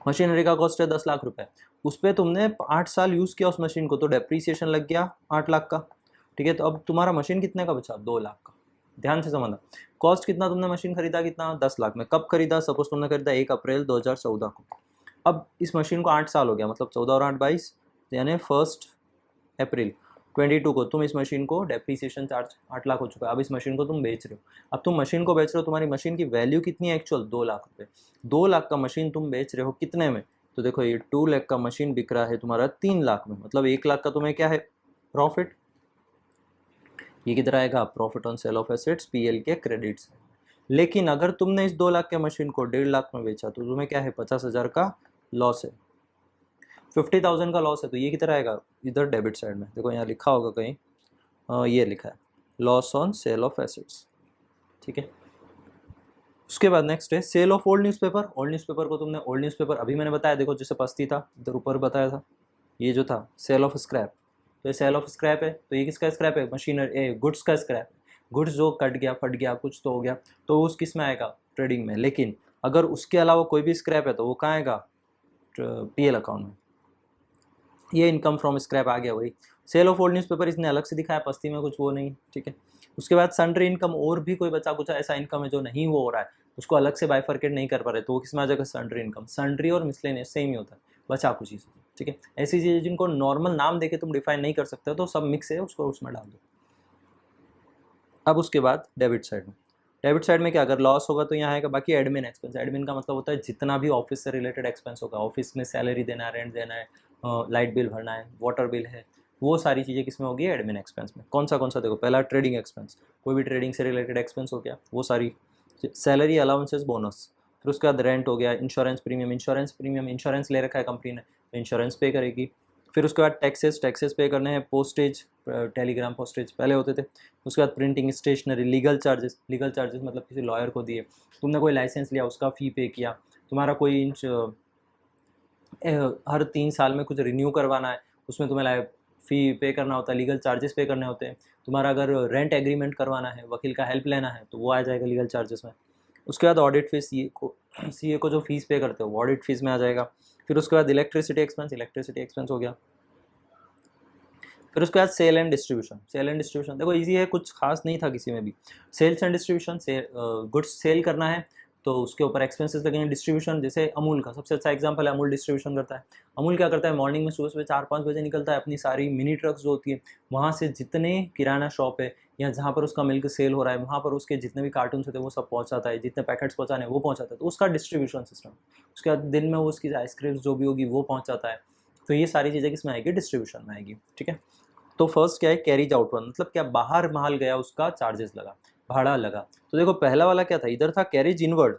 [SPEAKER 1] मशीनरी का कॉस्ट है 10 लाख रुपए, उस पर तुमने 8 साल यूज़ किया उस मशीन को, तो डेप्रीसिएशन लग गया 8 लाख का, ठीक है। तो अब तुम्हारा मशीन कितने का बचा, 2 लाख का। ध्यान से समझना, कॉस्ट कितना तुमने मशीन खरीदा, कितना, 10 लाख में। कब खरीदा, सपोज तुमने खरीदा 1 अप्रैल 2014 को। अब इस मशीन को 8 साल हो गया, मतलब 14 और 8 22, यानी 1 अप्रैल 22 को तुम इस मशीन को डेप्रीसिएशन चार्ज 8 लाख हो चुका है, अब इस मशीन को तुम बेच रहे हो। अब तुम मशीन को बेच रहे हो, तुम्हारी मशीन की वैल्यू कितनी है एक्चुअल, 2 लाख रुपये। 2 लाख का मशीन तुम बेच रहे हो कितने में, तो देखो ये 2 लाख का मशीन बिक रहा है तुम्हारा 3 लाख में, मतलब 1 लाख का तुम्हें क्या है, प्रॉफिट। ये किधर आएगा, profit on sale of assets, PL के क्रेडिट्स। लेकिन अगर तुमने इस 2 लाख के मशीन को 1.5 लाख में बेचा, तो तुम्हें क्या है, 50,000 का लॉस है, 50,000 का लॉस है, तो ये किधर आएगा, इधर डेबिट साइड में। देखो यहाँ लिखा होगा कहीं, ये लिखा है loss on sale of assets, ठीक है। उसके बाद नेक्स्ट है sale of old newspaper. Old newspaper को तुमने, ओल्ड न्यूज़पेपर अभी मैंने बताया, देखो जैसे पस्ती था इधर ऊपर बताया था, ये जो था सेल ऑफ स्क्रैप, तो ये सेल ऑफ स्क्रैप है, तो ये किसका स्क्रैप है, मशीनरी गुड्स का स्क्रैप, गुड्स जो कट गया फट गया कुछ तो हो गया, तो उस किस में आएगा, ट्रेडिंग में। लेकिन अगर उसके अलावा कोई भी स्क्रैप है तो वो कहाँ आएगा, पीएल अकाउंट में। ये इनकम फ्रॉम स्क्रैप आ गया वही। सेल ऑफ ओल्ड न्यूज़पेपर इसने अलग से दिखाया, पस्ती में कुछ वो नहीं, ठीक है। उसके बाद सन्ड्री इनकम, और भी कोई बचा कुछ ऐसा इनकम है जो नहीं वो हो रहा है, उसको अलग से बाइफरकेट नहीं कर पा रहे, तो वो किस में आ जाएगा, सन्ड्री इनकम। सन्ड्री और मिसलेनियस सेम ही होता है, बचा कुछ ही, ठीक है। ऐसी चीज़ें जिनको नॉर्मल नाम देके तुम डिफाइन नहीं कर सकते, तो सब मिक्स है, उसको उसमें डाल दो। अब उसके बाद डेबिट साइड में डेबिट साइड में क्या, अगर लॉस होगा तो यहाँ आएगा। बाकी एडमिन एक्सपेंस, एडमिन का मतलब होता है जितना भी ऑफिस से रिलेटेड एक्सपेंस होगा, ऑफिस में सैलरी देना है, रेंट देना है, लाइट बिल भरना है, वाटर बिल है, वो सारी चीज़ें किस में होगी, एडमिन एक्सपेंस में। कौन सा देखो, पहला ट्रेडिंग एक्सपेंस, कोई भी ट्रेडिंग से रिलेटेड एक्सपेंस हो गया, वो सारी सैलरी, अलाउंसेस, बोनस। फिर उसके बाद रेंट हो गया, इंश्योरेंस प्रीमियम, इंश्योरेंस ले रखा है कंपनी ने तो इंश्योरेंस पे करेगी। फिर उसके बाद टैक्सेस पे करने हैं, पोस्टेज, टेलीग्राम पोस्टेज पहले होते थे। उसके बाद प्रिंटिंग, स्टेशनरी, लीगल चार्जेस मतलब किसी लॉयर को दिए, तुमने कोई लाइसेंस लिया उसका फ़ी पे किया, तुम्हारा कोई हर 3 साल में कुछ रिन्यू करवाना है, उसमें तुम्हें फ़ी पे करना होता है, लीगल चार्जेस पे करने होते हैं। तुम्हारा अगर रेंट एग्रीमेंट करवाना है, वकील का हेल्प लेना है, तो वो आ जाएगा लीगल चार्जेस में। उसके बाद ऑडिट फीस, सीए को जो फीस पे करते हो वो ऑडिट फीस में आ जाएगा। फिर उसके बाद इलेक्ट्रिसिटी एक्सपेंस हो गया। फिर उसके बाद सेल एंड डिस्ट्रीब्यूशन देखो इजी है, कुछ खास नहीं था किसी में भी। सेल्स एंड डिस्ट्रीब्यूशन से गुड्स सेल करना है तो उसके ऊपर एक्सपेंसेस लगेंगे। डिस्ट्रीब्यूशन, जैसे अमूल का सबसे अच्छा एग्जांपल है, अमूल डिस्ट्रीब्यूशन करता है। अमूल क्या करता है, मॉर्निंग में सुबह 4-5 बजे निकलता है, अपनी सारी मिनी ट्रक्स जो होती है वहाँ से जितने किराना शॉप है या जहाँ पर उसका मिल्क सेल हो रहा है वहाँ पर उसके जितने भी कार्टून्स होते हैं वो सब पहुँचाता है, जितने पैकेट्स पहुँचाने वो पहुँचाता है, तो उसका डिस्ट्रीब्यूशन सिस्टम। उसके बाद दिन में वो उसकी आइसक्रीम्स जो भी होगी वो पहुँचाता है। तो ये सारी चीज़ें किस में आएगी, डिस्ट्रीब्यूशन में आएगी। ठीक है, तो फर्स्ट क्या है, कैरीज आउटवर्ड, मतलब क्या बाहर माल गया उसका चार्जेस लगा, भाड़ा लगा। तो देखो पहला वाला क्या था, इधर था कैरीज इनवर्ड,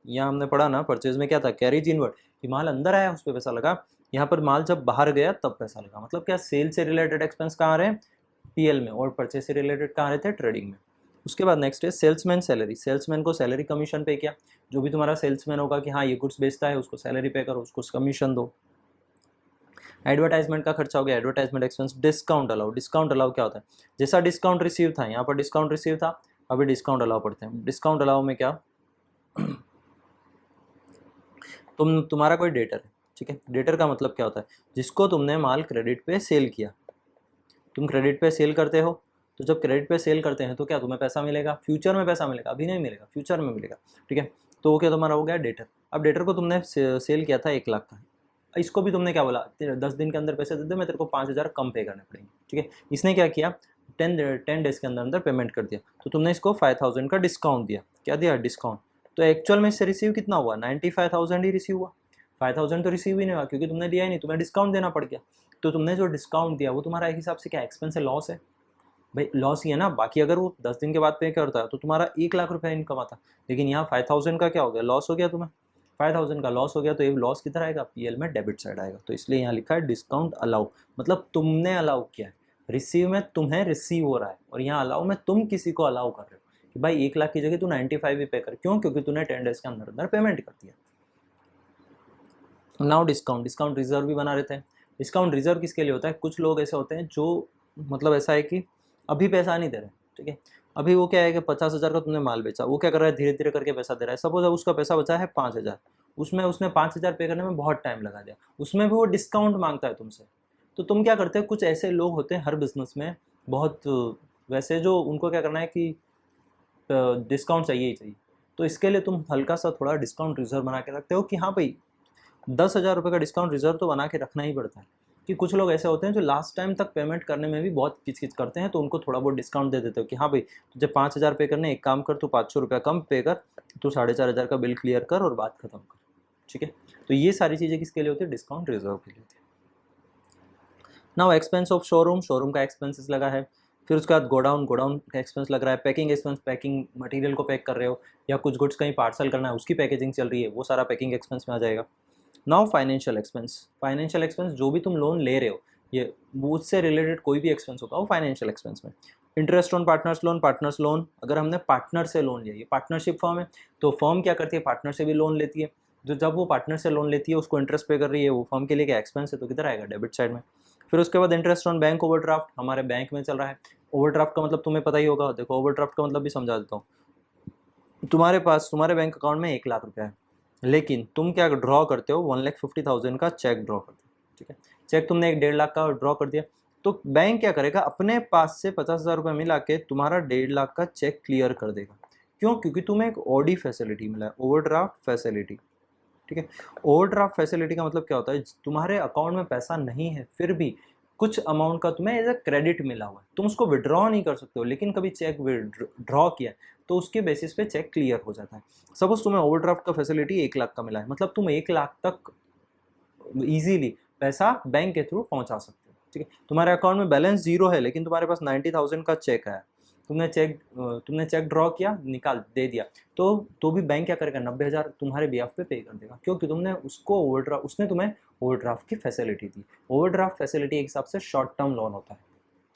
[SPEAKER 1] यहाँ हमने पढ़ा ना परचेज में क्या था, कैरीज इनवर्ड, कि माल अंदर आया उस पर पैसा लगा। यहाँ पर माल जब बाहर गया तब पैसा लगा, मतलब क्या सेल से रिलेटेड एक्सपेंस कहाँ रहे, पीएल में, और परचेज से रिलेटेड कहाँ रहते हैं, ट्रेडिंग में। उसके बाद नेक्स्ट है सेल्समैन सैलरी, सेल्समैन को सैलरी कमीशन पे किया, जो भी तुम्हारा सेल्समैन होगा कि हाँ ये गुड्स बेचता है उसको सैलरी पे करो, उसको कमीशन दो। एडवर्टाइजमेंट का खर्चा हो गया, एडवर्टाइजमेंट एक्सपेंस। डिस्काउंट अलाउ क्या होता है, जैसा डिस्काउंट रिसीव था, यहाँ पर डिस्काउंट रिसीव था, अभी डिस्काउंट अलाउ पढ़ते हैं। डिस्काउंट अलाउ में क्या, तुम्हारा कोई डेटर है, ठीक है, डेटर का मतलब क्या होता है, जिसको तुमने माल क्रेडिट पे सेल किया, तुम क्रेडिट पे सेल करते हो, तो जब क्रेडिट पे सेल करते हैं तो क्या तुम्हें पैसा मिलेगा, फ्यूचर में पैसा मिलेगा, अभी नहीं मिलेगा, फ्यूचर में मिलेगा। ठीक है, तो वो क्या तुम्हारा हो गया डेटर। अब डेटर को तुमने सेल किया था 1 लाख का, इसको भी तुमने क्या बोला, 10 दिन के अंदर पैसे दे दे, मैं तेरे को 5,000 कम पे करने पड़ेंगे। ठीक है, इसने क्या किया, 10 डेज के अंदर पेमेंट कर दिया, तो तुमने इसको 5,000 का डिस्काउंट दिया। क्या दिया, डिस्काउंट। तो एक्चुअल में इससे रिसीव कितना हुआ, 95,000 ही रिसीव हुआ, 5,000 तो रिसीव ही नहीं हुआ क्योंकि तुमने दिया ही नहीं, तुम्हें डिस्काउंट देना पड़ गया। तो तुमने जो डिस्काउंट दिया वो तुम्हारा एक हिसाब से क्या एक्सपेंस है, लॉस है भाई, लॉस ही है ना। बाकी अगर वो 10 दिन के बाद पे करता है तो तुम्हारा 1 लाख रुपया इनकम आता, लेकिन यहाँ 5,000 का क्या हो गया, लॉस हो गया, तुम्हें 5,000 का लॉस हो गया, तो ये लॉस किधर आएगा, पीएल में डेबिट साइड आएगा। तो इसलिए यहाँ लिखा है डिस्काउंट अलाउ, मतलब तुमने अलाउ किया है, रिसीव में तुम्हें रिसीव हो रहा है, और यहाँ अलाउ में तुम किसी को अलाउ कर रहे हो कि भाई 1 लाख की जगह तू 95 ही पे कर, क्यों, क्योंकि तूने 10 डेज के अंदर पेमेंट कर दिया। नाउ डिस्काउंट रिजर्व भी बना रहते हैं। डिस्काउंट रिजर्व किसके लिए होता है, कुछ लोग ऐसे होते हैं जो मतलब ऐसा है कि अभी पैसा नहीं दे रहे, ठीक है, अभी वो क्या है कि 50,000 का तुमने माल बेचा, वो क्या कर रहा है, धीरे धीरे करके पैसा दे रहा है। सपोज अब उसका पैसा बचा है 5,000, उसमें उसने 5,000 पे करने में बहुत टाइम लगा दिया, उसमें भी वो डिस्काउंट मांगता है तुमसे। तो तुम क्या करते हो, कुछ ऐसे लोग होते हैं हर बिजनेस में बहुत वैसे, जो उनको क्या करना है कि डिस्काउंट चाहिए ही चाहिए, तो इसके लिए तुम हल्का सा थोड़ा डिस्काउंट रिजर्व बना के रखते हो कि हाँ भाई 10,000 रुपये का डिस्काउंट रिजर्व तो बना के रखना ही पड़ता है। कि कुछ लोग ऐसे होते हैं जो लास्ट टाइम तक पेमेंट करने में भी बहुत किचकिच करते हैं, तो उनको थोड़ा बहुत डिस्काउंट दे देते हो कि हाँ भाई तुझे 5,000 पे करने, एक काम कर तू 500 रुपया कम पे कर, तो 4,500 का बिल क्लियर कर और बात खत्म कर। ठीक है, तो ये सारी चीज़ें किसके लिए होती है, डिस्काउंट रिजर्व के लिए होती है। नाउ एक्सपेंस ऑफ शोरूम का एक्सपेंसेस लगा है। फिर उसके बाद गोडाउन का एक्सपेंस लग रहा है। पैकिंग एक्सपेंस, पैकिंग मटेरियल को पैक कर रहे हो या कुछ गुड्स कहीं पार्सल करना है उसकी पैकेजिंग चल रही है, वो सारा पैकिंग एक्सपेंस में आ जाएगा। नाउ फाइनेंशियल एक्सपेंस जो भी तुम लोन ले रहे हो, ये उससे रिलेटेड कोई भी एक्सपेंस होगा वो फाइनेंशियल एक्सपेंस में। इंटरेस्ट ऑन पार्टनर्स लोन, अगर हमने पार्टनर से लोन लिया, ये पार्टनरशिप फर्म है तो फर्म क्या करती है, पार्टनर से भी लोन लेती है, जो जब वो पार्टनर से लोन लेती है उसको इंटरेस्ट पे कर रही है, वो फर्म के लिए क्या एक्सपेंस है, तो किधर आएगा, डेबिट साइड में। फिर उसके बाद इंटरेस्ट ऑन बैंक ओवरड्राफ्ट, हमारे बैंक में चल रहा है। ओवरड्राफ्ट का मतलब तुम्हें पता ही होगा, देखो ओवरड्राफ्ट का मतलब भी समझा देता हूँ। तुम्हारे बैंक अकाउंट में 1 लाख रुपया है, लेकिन तुम क्या ड्रॉ करते हो, 1,50,000 का चेक ड्रॉ करते हो। ठीक है, चेक तुमने 1.5 लाख का ड्रॉ कर दिया, तो बैंक क्या करेगा, अपने पास से 50,000 रुपये मिला के तुम्हारा 1.5 लाख का चेक क्लियर कर देगा। क्यों, क्योंकि तुम्हें एक ओडी फैसिलिटी मिला है, ओवरड्राफ्ट फैसिलिटी। ठीक है, ओवरड्राफ्ट फैसिलिटी का मतलब क्या होता है, तुम्हारे अकाउंट में पैसा नहीं है फिर भी कुछ अमाउंट का तुम्हें एज अ क्रेडिट मिला हुआ है, तुम उसको विड्रॉ नहीं कर सकते हो, लेकिन कभी चेक विड्रॉ किया तो उसके बेसिस पे चेक क्लियर हो जाता है। सपोज तुम्हें ओवरड्राफ्ट का फैसिलिटी 1 लाख का मिला है, मतलब तुम 1 लाख तक इजीली पैसा बैंक के थ्रू पहुंचा सकते हो, ठीक है। तुम्हारे अकाउंट में बैलेंस 0 है, लेकिन तुम्हारे पास 90,000 का चेक है, तुमने चेक ड्रॉ किया, निकाल दे दिया, तो भी बैंक क्या करेगा, 90,000 तुम्हारे बिहाफ पे कर देगा, क्योंकि तुमने उसको उसने तुम्हें ओवरड्राफ्ट की फैसिलिटी दी। ओवरड्राफ्ट फैसिलिटी एक हिसाब से शॉर्ट टर्म लोन होता है,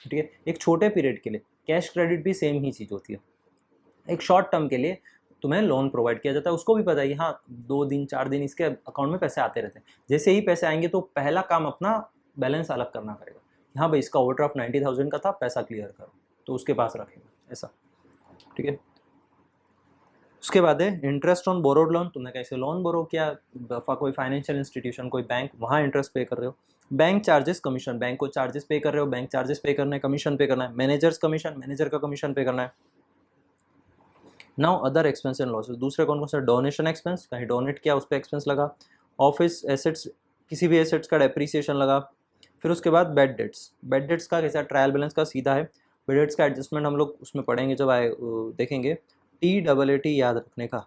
[SPEAKER 1] ठीक है, एक छोटे पीरियड के लिए। कैश क्रेडिट भी सेम ही चीज़ होती है, एक शॉर्ट टर्म के लिए तुम्हें लोन प्रोवाइड किया जाता है। उसको भी पता है कि हाँ 2 दिन 4 दिन इसके अकाउंट में पैसे आते रहते हैं, जैसे ही पैसे आएंगे तो पहला काम अपना बैलेंस अलग करना पड़ेगा। हाँ भाई, इसका ओवरड्राफ्ट 90,000 का था, पैसा क्लियर करो, तो उसके पास रखेगा ऐसा, ठीक है। उसके बाद है इंटरेस्ट ऑन बोरोड लोन। तुमने कैसे लोन बोरो किया, कोई फाइनेंशियल इंस्टीट्यूशन, कोई बैंक, वहाँ इंटरेस्ट पे कर रहे हो। बैंक चार्जेस कमीशन, बैंक को चार्जेस पे कर रहे हो, बैंक चार्जेस पे करना है, कमीशन पे करना है। मैनेजर्स कमीशन, मैनेजर का कमीशन पे करना है। Now other expense and losses, दूसरे कौन कौन से, डोनेशन एक्सपेंस, कहीं डोनेट किया उस पर एक्सपेंस लगा। ऑफिस एसेट्स, किसी भी एसेट्स का डेप्रीसिएशन लगा। फिर उसके बाद बेड डेट्स, बेड डेट्स का कैसा, ट्रायल बैलेंस का सीधा है। बेड डेट्स का एडजस्टमेंट हम लोग उसमें पढ़ेंगे जब आए, देखेंगे। TAAT याद रखने का,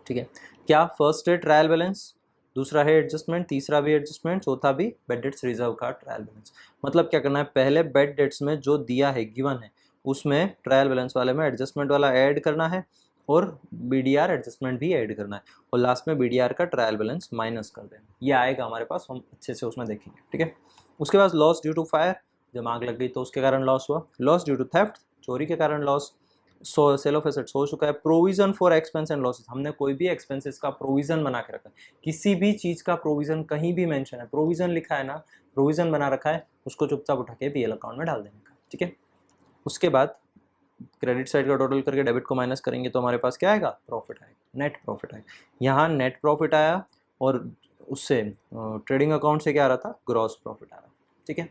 [SPEAKER 1] ठीक है। क्या, फर्स्ट है ट्रायल बैलेंस, दूसरा है एडजस्टमेंट, तीसरा भी एडजस्टमेंट, चौथा भी बेड डेट्स रिजर्व का ट्रायल बैलेंस। मतलब क्या करना है, पहले बेड डेट्स में जो दिया है, गिवन है, उसमें ट्रायल बैलेंस वाले में एडजस्टमेंट वाला ऐड करना है, और BDR एडजस्टमेंट भी ऐड करना है, और लास्ट में BDR का ट्रायल बैलेंस माइनस कर देना। ये आएगा हमारे पास, हम अच्छे से उसमें देखेंगे, ठीक है। उसके बाद लॉस ड्यू टू फायर, जब आग लग गई तो उसके कारण लॉस हुआ। लॉस ड्यू टू थेफ्ट, चोरी के कारण लॉस। सेल ऑफ एसेट्स हो चुका है। Provision for expense and losses, हमने कोई भी एक्सपेंसेस का प्रोविजन बना के रखा है, किसी भी चीज़ का प्रोविजन कहीं भी मेंशन है, प्रोविजन लिखा है ना, प्रोविजन बना रखा है, उसको चुपचाप उठा के PL अकाउंट में डाल देने का, ठीक है। उसके बाद क्रेडिट साइड का टोटल करके डेबिट को माइनस करेंगे तो हमारे पास क्या आएगा, प्रॉफिट आएगा, नेट प्रॉफिट आएगा। यहाँ नेट प्रॉफिट आया, और उससे ट्रेडिंग अकाउंट से क्या आ रहा था, ग्रॉस प्रॉफिट आ रहा, ठीक है।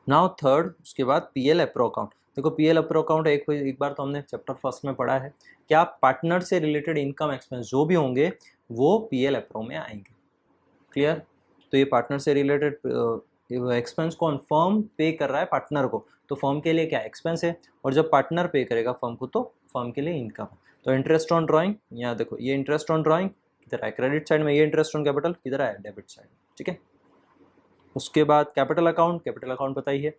[SPEAKER 1] नाउ थर्ड, उसके बाद PL एप्रो अकाउंट। देखो PL एप्रो अकाउंट एक बार तो हमने चैप्टर फर्स्ट में पढ़ा है, क्या पार्टनर से रिलेटेड इनकम एक्सपेंस जो भी होंगे वो PL एप्रो में आएंगे, क्लियर। तो ये पार्टनर से रिलेटेड एक्सपेंस कौन, फर्म पे कर रहा है पार्टनर को, तो फर्म के लिए क्या एक्सपेंस है, और जब पार्टनर पे करेगा फर्म को तो फर्म के लिए इनकम है। तो इंटरेस्ट ऑन ड्राइंग, यहाँ देखो ये इंटरेस्ट ऑन ड्राइंग किधर है, क्रेडिट साइड में, ये इंटरेस्ट ऑन कैपिटल किधर है, डेबिट साइड, ठीक है। उसके बाद कैपिटल अकाउंट, कैपिटल अकाउंट पता ही है,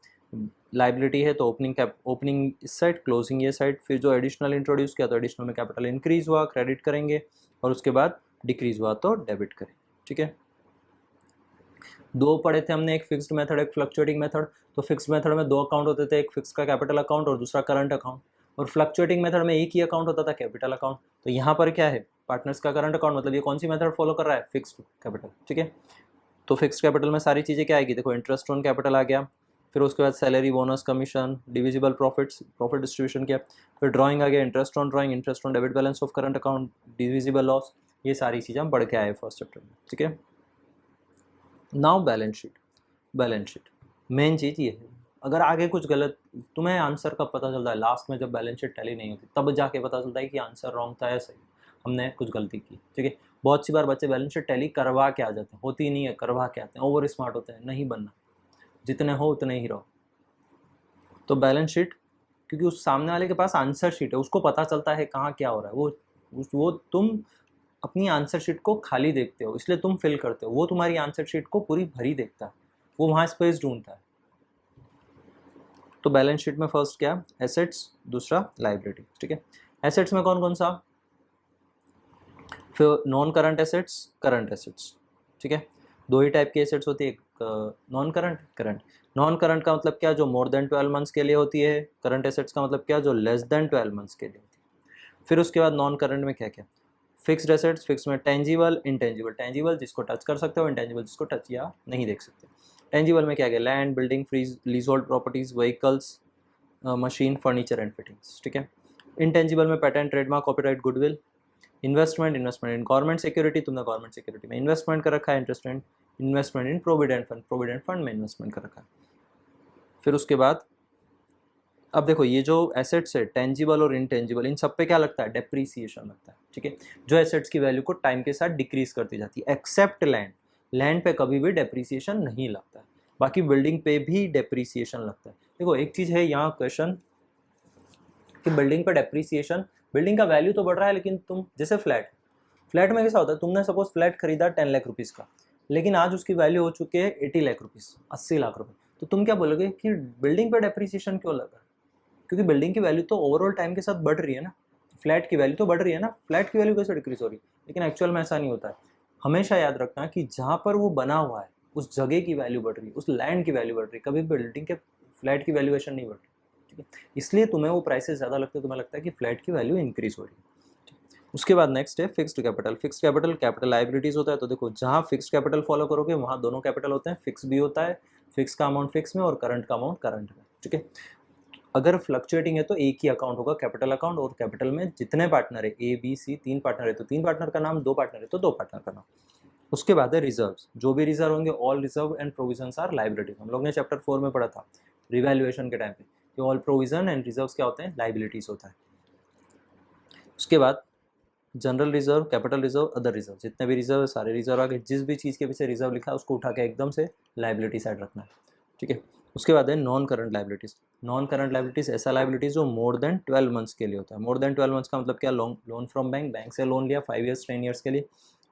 [SPEAKER 1] लाइबिलिटी है तो ओपनिंग इस साइड, क्लोजिंग ये साइड। फिर जो एडिशनल इंट्रोड्यूस किया तो एडिशनल में कैपिटल इंक्रीज हुआ, क्रेडिट करेंगे, और उसके बाद डिक्रीज हुआ तो डेबिट करेंगे, ठीक है। दो पढ़े थे हमने, एक फिक्स्ड मेथड, एक फ्लक्चुएटिंग मेथड। तो फिक्स्ड मेथड में 2 अकाउंट होते थे, एक फिक्स का कैपिटल अकाउंट और दूसरा करंट अकाउंट, और फ्लक्चुएटिंग मेथड में एक ही अकाउंट होता था, कैपिटल अकाउंट। तो यहाँ पर क्या है, पार्टनर्स का करंट अकाउंट, मतलब ये कौन सी मेथड फॉलो कर रहा है, फिक्स्ड कैपिटल, ठीक है। तो फिक्स्ड कैपिटल में सारी चीज़ें क्या आएगी, देखो इंटरेस्ट ऑन कैपिटल आ गया, फिर उसके बाद salary, bonus, commission, divisible profits, profit distribution किया, फिर ड्राइंग आ गया, interest on drawing, interest on debit balance of current account, divisible loss. ये सारी चीज़ें हम पढ़ के आए फर्स्ट चैप्टर में, ठीक है। Now balance sheet, balance sheet main चीज़ ये है। अगर आगे कुछ गलत, तुम्हें आंसर कब पता चलता है, लास्ट में जब बैलेंस शीट टैली नहीं होती तब जाके पता चलता है कि आंसर रॉन्ग था या सही, हमने कुछ गलती की, ठीक है। बहुत सी बार बच्चे बैलेंस शीट टैली करवा के आ जाते हैं, होती नहीं है, करवा के आते हैं, ओवर स्मार्ट होते हैं, नहीं बनना, जितने हो उतने ही रहो। तो बैलेंस शीट, क्योंकि उस सामने वाले के पास आंसर शीट है, उसको पता चलता है कहाँ क्या हो रहा है, वो तुम अपनी आंसर शीट को खाली देखते हो, इसलिए तुम फिल करते हो, वो तुम्हारी आंसर शीट को पूरी भरी देखता है, वो वहाँ स्पेस ढूंढता है। तो बैलेंस शीट में फर्स्ट क्या, एसेट्स, दूसरा लाइबिलिटी, ठीक है। एसेट्स में कौन कौन सा, फिर non current assets, current assets, ठीक है। 2 ही टाइप की एसेट्स होती है, एक non current, current. Non current का मतलब क्या, जो मोर देन 12 मंथ्स के लिए होती है। करंट एसेट्स का मतलब क्या, जो लेस देन 12 मंथ्स के लिए होती है। फिर उसके बाद नॉन करंट में क्या क्या, फिक्स्ड एसेट्स, फिक्स में टेंजिबल, इंटेंजिबल। टेंजिबल जिसको टच कर सकते हो, इंटेंजिबल जिसको टच या नहीं देख सकते। टेंजिबल में क्या क्या, land, building, fridge, leasehold properties, vehicles, machine, furniture and fittings, ठीक है। इंटेंजिबल में patent, trademark, copyright, goodwill. Investment, investment in government security, तुमने गवर्नमेंट सिक्योरिटी में इन्वेस्टमेंट कर रखा है। Investment, investment in provident fund, provident fund में investment कर रखा है। फिर उसके बाद अब देखो ये जो एसेट्स है, टेंजिबल और इनटेंजिबल, इन सब पे क्या लगता है, डेप्रीसिएशन लगता है, ठीक है। जो एसेट्स की वैल्यू को टाइम के साथ डिक्रीज करती जाती है, एक्सेप्ट लैंड। लैंड पे कभी भी डेप्रिसिएशन नहीं लगता है, बाकी बिल्डिंग पे भी डेप्रिसिएशन लगता है। देखो एक चीज़ है यहाँ क्वेश्चन कि बिल्डिंग पे डेप्रिसिएशन, बिल्डिंग का वैल्यू तो बढ़ रहा है, लेकिन तुम जैसे फ्लैट में कैसा होता है, तुमने सपोज फ्लैट खरीदा 10 लाख रुपीज़ का, लेकिन आज उसकी वैल्यू हो चुकी है 80 लाख रुपीज़, 80 लाख रुपए, तो तुम क्या बोलोगे कि बिल्डिंग पे डेप्रिसिएशन क्यों लगा? क्योंकि बिल्डिंग की वैल्यू तो ओवरऑल टाइम के साथ बढ़ रही है ना, फ्लैट की वैल्यू तो बढ़ रही है ना, फ्लैट की वैल्यू कैसे डिक्रीज हो रही है? लेकिन एक्चुअल में ऐसा नहीं होता है। हमेशा याद रखना कि जहाँ पर वो बना हुआ है उस जगह की वैल्यू बढ़ रही है, उस लैंड की वैल्यू बढ़ रही है, कभी बिल्डिंग के फ्लैट की वैल्यूएशन नहीं बढ़ रही। ठीक है, इसलिए तुम्हें वो प्राइसेस ज़्यादा लगते हैं, तुम्हें लगता है कि फ्लैट की वैल्यू इंक्रीज हो रही है। उसके बाद नेक्स्ट है fixed capital. Fixed capital capital liabilities होता है। तो देखो जहाँ फिक्स्ड कैपिटल फॉलो करोगे वहाँ दोनों कैपिटल होते हैं, फिक्स भी होता है, फिक्स का अमाउंट फिक्स में और करंट का अमाउंट करंट में। ठीक है, अगर फ्लक्चुएटिंग है तो एक ही अकाउंट होगा कैपिटल अकाउंट, और कैपिटल में जितने पार्टनर है ए बी सी, 3 पार्टनर है तो 3 पार्टनर का नाम, 2 पार्टनर है तो 2 पार्टनर का नाम। उसके बाद है रिजर्व्स। जो भी रिजर्व होंगे, all reserve and provisions are liabilities. हम लोग ने चैप्टर 4 में पढ़ा था रिवैल्यूएशन के टाइम पे कि ऑल प्रोविजन एंड रिजर्व्स क्या होते हैं, लाइबिलिटीज होता है। उसके बाद general reserve, capital reserve, other reserve, जितने भी रिजर्व है सारे रिजर्व आ गए। जिस भी चीज़ के पीछे रिजर्व लिखा है उसको उठा के एकदम से लाइबिलिटी साइड रखना है। ठीक है, उसके बाद है non current liabilities. Non current liabilities ऐसा लाइबिलिटीज जो मोर देन 12 मंथ्स के लिए होता है। मोर देन 12 मंथ्स का मतलब क्या, लोन फ्रॉम बैंक, बैंक से लोन लिया 5 ईयर्स 10 ईयर्स के लिए।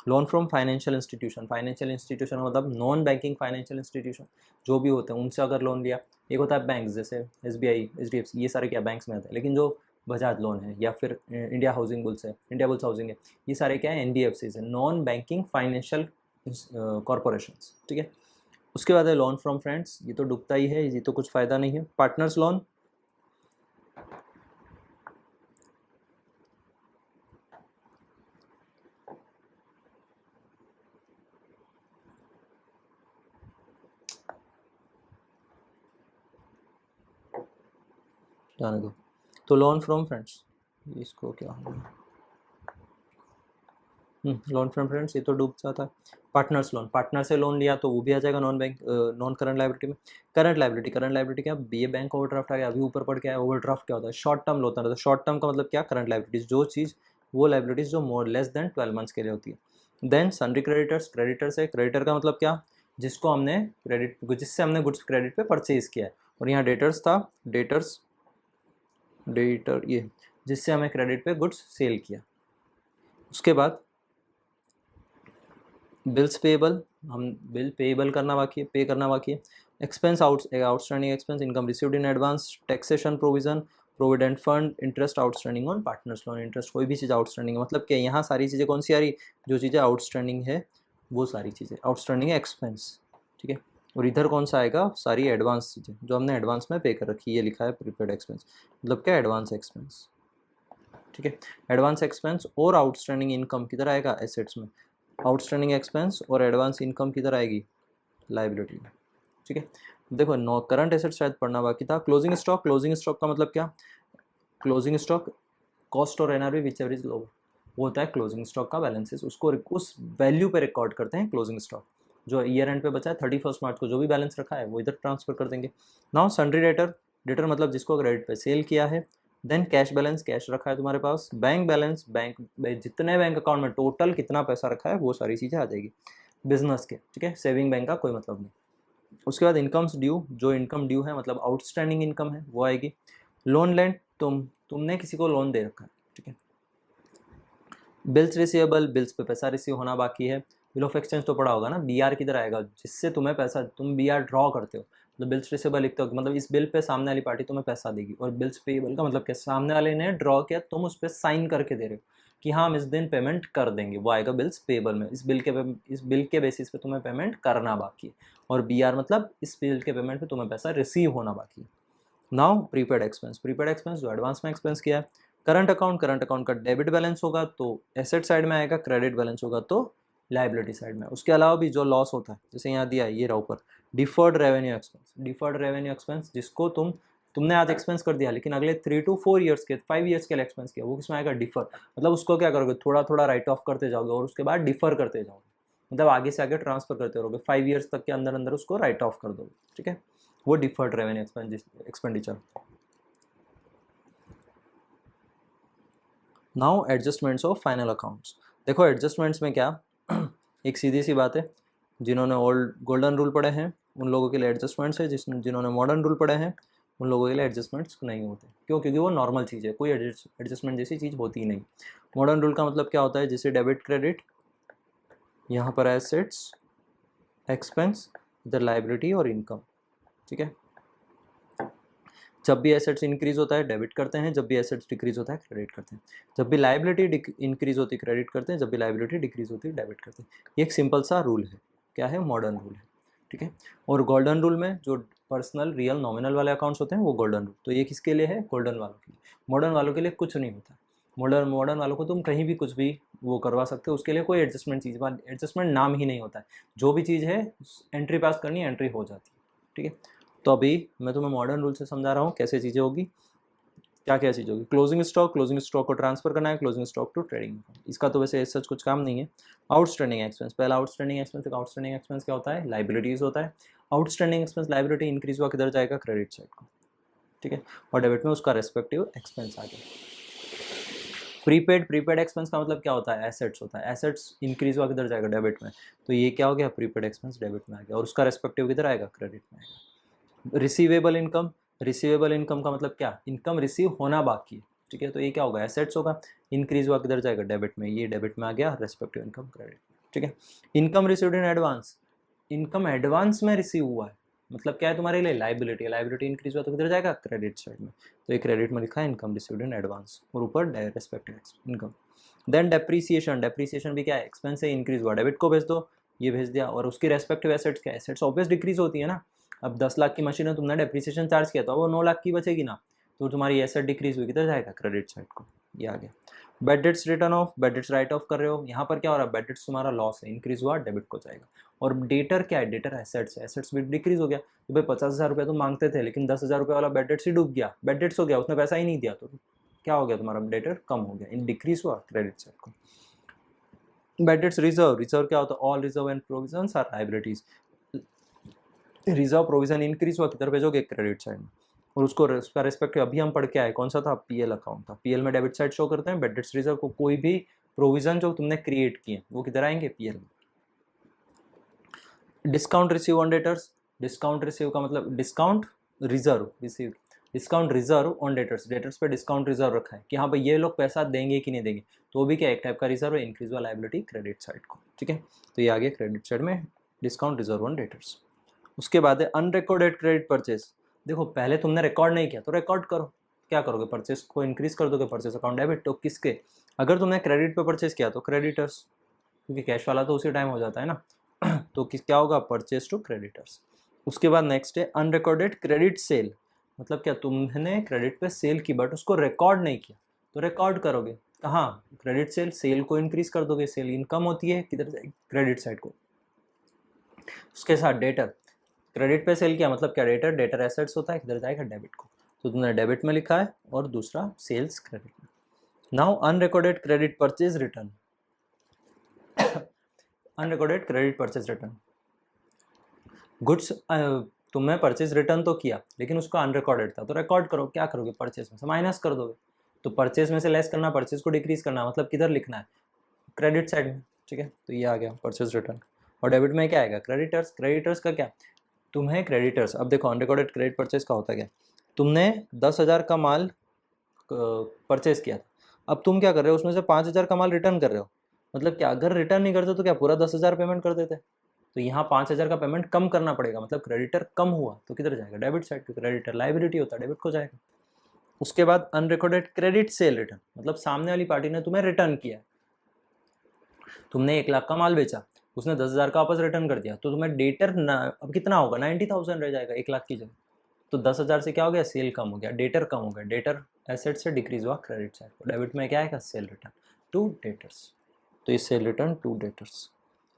[SPEAKER 1] Loan from financial institution, financial institution मतलब नॉन बैंकिंग फाइनेंशियल इंस्टीट्यूशन जो भी होते हैं उनसे अगर लोन लिया। एक होता है बैंक, जैसे SBI, HDFC, ये सारे क्या बैंक्स में आते हैं, लेकिन जो बजाज लोन है या फिर इंडिया हाउसिंग बुल्स है, इंडिया बुल्स हाउसिंग है, ये सारे क्या है, NBFCs है, नॉन बैंकिंग फाइनेंशियल कॉरपोरेशंस। ठीक है, उसके बाद है लोन फ्रॉम फ्रेंड्स, ये तो डूबता ही है, ये तो कुछ फ़ायदा नहीं है। पार्टनर्स लोन, जाने दो। तो लोन फ्रॉम फ्रेंड्स, इसको क्या होगा, लोन फ्रॉम फ्रेंड्स, ये तो डूब जाता है। पार्टनर्स लोन, पार्टनर से लोन लिया तो वो भी आ जाएगा non bank, non current liability में। करंट लाइबिलिटी, करंट लाइबिलिटी क्या, ये बैंक ओवरड्राफ्ट आ गया, अभी ऊपर पड़ के आया। ओवरड्राफ्ट क्या होता है, शॉर्ट टर्म होता है। तो शॉर्ट टर्म का मतलब क्या, करंट लाइबिलिटीज, जो चीज़, वो लाइबिलिटीज जो मोर लेस देन 12 मंथ्स के लिए होती है। देन सन्ड्री क्रेडिटर्स, क्रेडिटर्स है, क्रेडिटर का मतलब क्या, जिसको हमने क्रेडिट, जिससे हमने गुड्स क्रेडिट पे परचेज किया है। और यहाँ डेटर्स था, डेटर्स, डेटर ये, जिससे हमें क्रेडिट पे गुड्स सेल किया। उसके बाद बिल्स पेएबल, हम बिल पेएबल करना बाकी है, पे करना बाकी है। Expense, outstanding expense, income received in advance, taxation provision, provident fund, interest outstanding on partners loan. Interest, कोई भी चीज़ आउटस्टैंडिंग है, मतलब क्या यहाँ सारी चीज़ें कौन सी आ रही, जो चीज़ें आउटस्टैंडिंग है वो सारी चीज़ें आउटस्टैंडिंग एक्सपेंस। ठीक है, और इधर कौन सा आएगा, सारी एडवांस चीज़ें जो हमने एडवांस में पे कर रखी है, ये लिखा है प्रीपेड एक्सपेंस, मतलब क्या, एडवांस एक्सपेंस। ठीक है, एडवांस एक्सपेंस और आउटस्टैंडिंग इनकम किधर आएगा, एसेट्स में। आउटस्टैंडिंग एक्सपेंस और एडवांस इनकम किधर आएगी, लाइबिलिटी में। ठीक है, देखो नो करंट एसेट शायद पढ़ना बाकी था। क्लोजिंग स्टॉक, क्लोजिंग स्टॉक का मतलब क्या, क्लोजिंग स्टॉक कॉस्ट और NRV which ever is lower, वो होता है क्लोजिंग स्टॉक का बैलेंसेस, उसको उस वैल्यू पे रिकॉर्ड करते हैं क्लोजिंग स्टॉक। जो ईयर एंड पे बचा है 31 मार्च को जो भी बैलेंस रखा है वो इधर ट्रांसफर कर देंगे। नाउ सन्ड्री डेटर, डेटर मतलब जिसको क्रेडिट पे सेल किया है। देन कैश बैलेंस, कैश रखा है तुम्हारे पास। बैंक बैलेंस, बैंक जितने बैंक अकाउंट में टोटल कितना पैसा रखा है वो सारी चीज़ें आ जाएगी बिजनेस के। ठीक है, सेविंग बैंक का कोई मतलब नहीं। उसके बाद इनकम्स ड्यू, जो इनकम ड्यू है मतलब आउटस्टैंडिंग इनकम है वो आएगी। लोन लेंड, तुमने किसी को लोन दे रखा है। ठीक है, बिल्स रिसीवेबल, बिल्स पे पैसा रिसीव होना बाकी है। बिल ऑफ एक्सचेंज तो पड़ा होगा ना, BR किधर आएगा, जिससे तुम्हें पैसा, तुम BR ड्रॉ करते हो, मतलब बिल्स रिसीवेबल लिखते हो, मतलब इस बिल पे सामने वाली पार्टी तुम्हें पैसा देगी। और बिल्स पेएबल का मतलब क्या, सामने वाले ने ड्रॉ किया, तुम उस पर साइन करके दे रहे हो कि हाँ हम इस दिन पेमेंट कर देंगे, वो आएगा बिल्स पेएबल में। इस बिल के बेसिस पे तुम्हें पेमेंट करना बाकी है। और BR मतलब इस बिल के पेमेंट पे तुम्हें पैसा रिसीव होना बाकी है। Now prepaid expense, prepaid expense जो एडवांस में एक्सपेंस किया है। करंट अकाउंट, करंट अकाउंट का डेबिट बैलेंस होगा तो एसेट साइड में आएगा, क्रेडिट बैलेंस होगा तो लाइबिलिटी साइड में। उसके अलावा भी जो लॉस होता है, जैसे यहाँ दिया है ये रहा ऊपर, deferred revenue expense, deferred revenue expense जिसको तुमने आज एक्सपेंस कर दिया लेकिन अगले 3 to 4 ईयर्स के, 5 ईयर्स के लिए एक्सपेंस किया, वो किसमें आएगा, डिफर। मतलब उसको क्या करोगे, थोड़ा थोड़ा राइट ऑफ करते जाओगे और उसके बाद डिफर करते जाओगे, मतलब आगे से आगे ट्रांसफर करते रहोगे, 5 ईयर्स तक के अंदर अंदर उसको राइट ऑफ कर दोगे। ठीक है, वो deferred revenue expenditure. Now adjustments of final accounts. देखो एडजस्टमेंट्स में क्या एक सीधी सी बात है, जिन्होंने ओल्ड गोल्डन रूल पढ़े हैं उन लोगों के लिए एडजस्टमेंट्स है, जिन्होंने मॉडर्न रूल पढ़े हैं उन लोगों के लिए एडजस्टमेंट्स नहीं होते। क्यों? क्योंकि वो नॉर्मल चीज़ है, कोई एडजस्टमेंट जैसी चीज़ होती ही नहीं। मॉडर्न रूल का मतलब क्या होता है? जैसे डेबिट क्रेडिट, यहाँ पर एसेट्स, एक्सपेंस, इधर लाइबिलिटी और इनकम। ठीक है, जब भी एसेट्स इंक्रीज होता है डेबिट करते हैं, जब भी एसेट्स डिक्रीज होता है क्रेडिट करते हैं, जब भी लाइबिलिटी इंक्रीज होती है क्रेडिट करते हैं, जब भी लाइबिलिटी डिक्रीज होती है डेबिट करते हैं। ये एक सिंपल सा रूल है। क्या है? मॉडर्न रूल है। ठीक है, और गोल्डन रूल में जो पर्सनल रियल नॉमिनल वाले अकाउंट्स होते हैं वो गोल्डन रूल। तो ये किसके लिए है? गोल्डन वालों के लिए। मॉडर्न वालों के लिए कुछ नहीं होता। मॉडर्न वालों को तुम कहीं भी कुछ भी वो करवा सकते हो, उसके लिए कोई एडजस्टमेंट चीज़, एडजस्टमेंट नाम ही नहीं होता है। जो भी चीज़ है एंट्री पास करनी है, एंट्री हो जाती है। ठीक है, तो अभी मैं तुम्हें मॉडर्न रूल से समझा रहा हूँ कैसे चीज़ें होगी, क्या क्या चीज़ होगी। क्लोजिंग स्टॉक को ट्रांसफर करना है, क्लोजिंग स्टॉक टू ट्रेडिंग। इसका तो वैसे सच कुछ काम नहीं है। आउटस्टैंडिंग एक्सपेंस, पहला आउटस्टैंडिंग एक्सपेंस क्या होता है? लाइबिलिटीज होता है। आउटस्टैंडिंग एक्सपेंस लाइबिलिटी इंक्रीज हुआ किधर जाएगा? क्रेडिट साइड को। ठीक है, और डेबिट में उसका रेस्पेक्टिव एक्सपेंस आ गया। प्रीपेड एक्सपेंस का मतलब क्या होता है? एसेट्स होता है। एसेट्स इंक्रीज हुआ किधर जाएगा? डेबिट में। तो ये क्या हो गया? प्रीपेड एक्सपेंस डेबिट में आ गया, और उसका रेस्पेक्टिव किधर आएगा? क्रेडिट में आएगा। रिसीवेबल इनकम का मतलब क्या? इनकम रिसीव होना बाकी है। ठीक है, तो ये क्या होगा? एसेट्स होगा। इंक्रीज हुआ किधर जाएगा? डेबिट में। ये डेबिट में आ गया, रेस्पेक्टिव इनकम क्रेडिट। ठीक है, income received in advance, income advance में रिसीव हुआ है, मतलब क्या है तुम्हारे लिए? लाइबिलिटी। लाइबिलिटी इंक्रीज हुआ तो किधर जाएगा? क्रेडिट साइड में। तो ये क्रेडिट में लिखा है इनकम रिसीव्ड इन एडवांस, और ऊपर रेस्पेक्टिव इनकम। देन डेप्रीसिएशन भी क्या है? एक्सपेंस से इंक्रीज हुआ, डेबिट को भेज दो, ये भेज दिया, और उसकी रेस्पेक्टिव एसेट्स क्या? एसेट्स ऑब्वियस डिक्रीज होती है ना। अब 10 लाख की मशीन है, तुमने डेप्रीसिएशन चार्ज किया तो वो 9 लाख की बचेगी ना, तो तुम्हारी एसेट डिक्रीज हुई, किधर जाएगा? क्रेडिट साइड को। ये आ गया। Bad debts return of, bad debts right of कर रहे हो, यहाँ पर क्या हो रहा है? बैड डेट्स तुम्हारा लॉस है, इंक्रीज हुआ, डेबिट को जाएगा। और डेटर क्या है? डेटर एसेट्स है, एसेट्स भी डिक्रीज हो गया। तो भाई 50,000 रुपये तुम मांगते थे, लेकिन 10,000 रुपये वाला बैड डेट्स ही डूब गया, बैड डेट्स हो गया, उसने पैसा ही नहीं दिया, तो क्या हो गया? तुम्हारा डेटर कम हो गया, इन डिक्रीज हुआ क्रेडिट साइड को। बैड डेट्स रिजर्व क्या होता है? All reserve and provisions are liabilities. Reserve provision increase हुआ, किधर भेजोगे? क्रेडिट साइड में। और उसको रेस्पेक्टिव अभी हम पढ़ के आए, कौन सा था? पीएल अकाउंट था। पीएल में डेबिट साइड शो करते हैं, बैड डेट्स रिजर्व को कोई भी प्रोविजन जो तुमने क्रिएट किए वो किधर आएंगे? पीएल में। Discount receive on debtors, discount receive का मतलब discount reserve receive, discount reserve on debtors, debtors पे डिस्काउंट रिजर्व रखा है कि हाँ भाई ये लोग पैसा देंगे कि नहीं देंगे, तो भी क्या एक टाइप का रिजर्व है, इंक्रीज हुआ लायबिलिटी क्रेडिट साइड को। ठीक है, तो ये आ गया क्रेडिट साइड में डिस्काउंट रिजर्व ऑन डेटर्स। उसके बाद है अनरिकॉर्डेड क्रेडिट परचेज। देखो पहले तुमने रिकॉर्ड नहीं किया तो रिकॉर्ड करो, क्या करोगे? परचेज को इंक्रीज कर दोगे, परचेज अकाउंट डेबिट, तो किसके? अगर तुमने क्रेडिट पे परचेज किया तो क्रेडिटर्स, क्योंकि कैश वाला तो उसी टाइम हो जाता है ना तो किस क्या होगा? Purchase to creditors. उसके बाद नेक्स्ट है अनरिकॉर्डेड क्रेडिट सेल, मतलब क्या? तुमने क्रेडिट पे सेल की बट उसको रिकॉर्ड नहीं किया, तो रिकॉर्ड करोगे कहाँ? क्रेडिट सेल, सेल को इंक्रीज कर दोगे, सेल इनकम होती है, किधर जाएगी? क्रेडिट साइड को। उसके साथ डेटर, क्रेडिट पे सेल किया मतलब क्या? डेटर, डेटर एसेट्स होता है, किधर जाएगा? डेबिट को। तो तुमने डेबिट में लिखा है और दूसरा सेल्स क्रेडिट में। Now unrecorded credit purchase return, unrecorded credit purchase return, goods तुमने परचेज रिटर्न तो किया लेकिन उसका अनरिकॉर्डेड था, तो रिकॉर्ड करो, क्या करोगे? परचेज में से माइनस कर दोगे, तो परचेज में से लेस करना, परचेज को डिक्रीज करना, मतलब किधर लिखना है? क्रेडिट साइड में। ठीक है, तो ये आ गया परचेज रिटर्न। और डेबिट में क्या आएगा? क्रेडिटर्स। क्रेडिटर्स का क्या? तुम्हें क्रेडिटर्स, अब देखो अनरिकॉर्डेड क्रेडिट परचेज का होता क्या? तुमने 10,000 का माल परचेज किया था, अब तुम क्या कर रहे हो? उसमें से 5,000 का माल रिटर्न कर रहे हो, मतलब क्या? अगर रिटर्न नहीं करते तो क्या पूरा 10,000 पेमेंट कर देते? तो यहाँ 5,000 का पेमेंट कम करना पड़ेगा, मतलब क्रेडिटर कम हुआ, तो किधर जाएगा? डेबिट साइड पे। क्रेडिटर लाइबिलिटी होता है, डेबिट को जाएगा। उसके बाद अनरिकॉर्डेड क्रेडिट सेल रिटर्न, मतलब सामने वाली पार्टी ने तुम्हें रिटर्न किया, तुमने 1 लाख का माल बेचा, उसने 10,000 का वापस रिटर्न कर दिया, तो तुम्हें डेटर अब कितना होगा? 90,000 रह जाएगा 1 लाख की जगह। तो 10,000 से क्या हो गया? सेल कम हो गया, डेटर कम हो गया, डेटर एसेट से डिक्रीज हुआ क्रेडिट साइड को। डेबिट में क्या आएगा? सेल रिटर्न टू डेटर्स, तो ये sale return to debtors.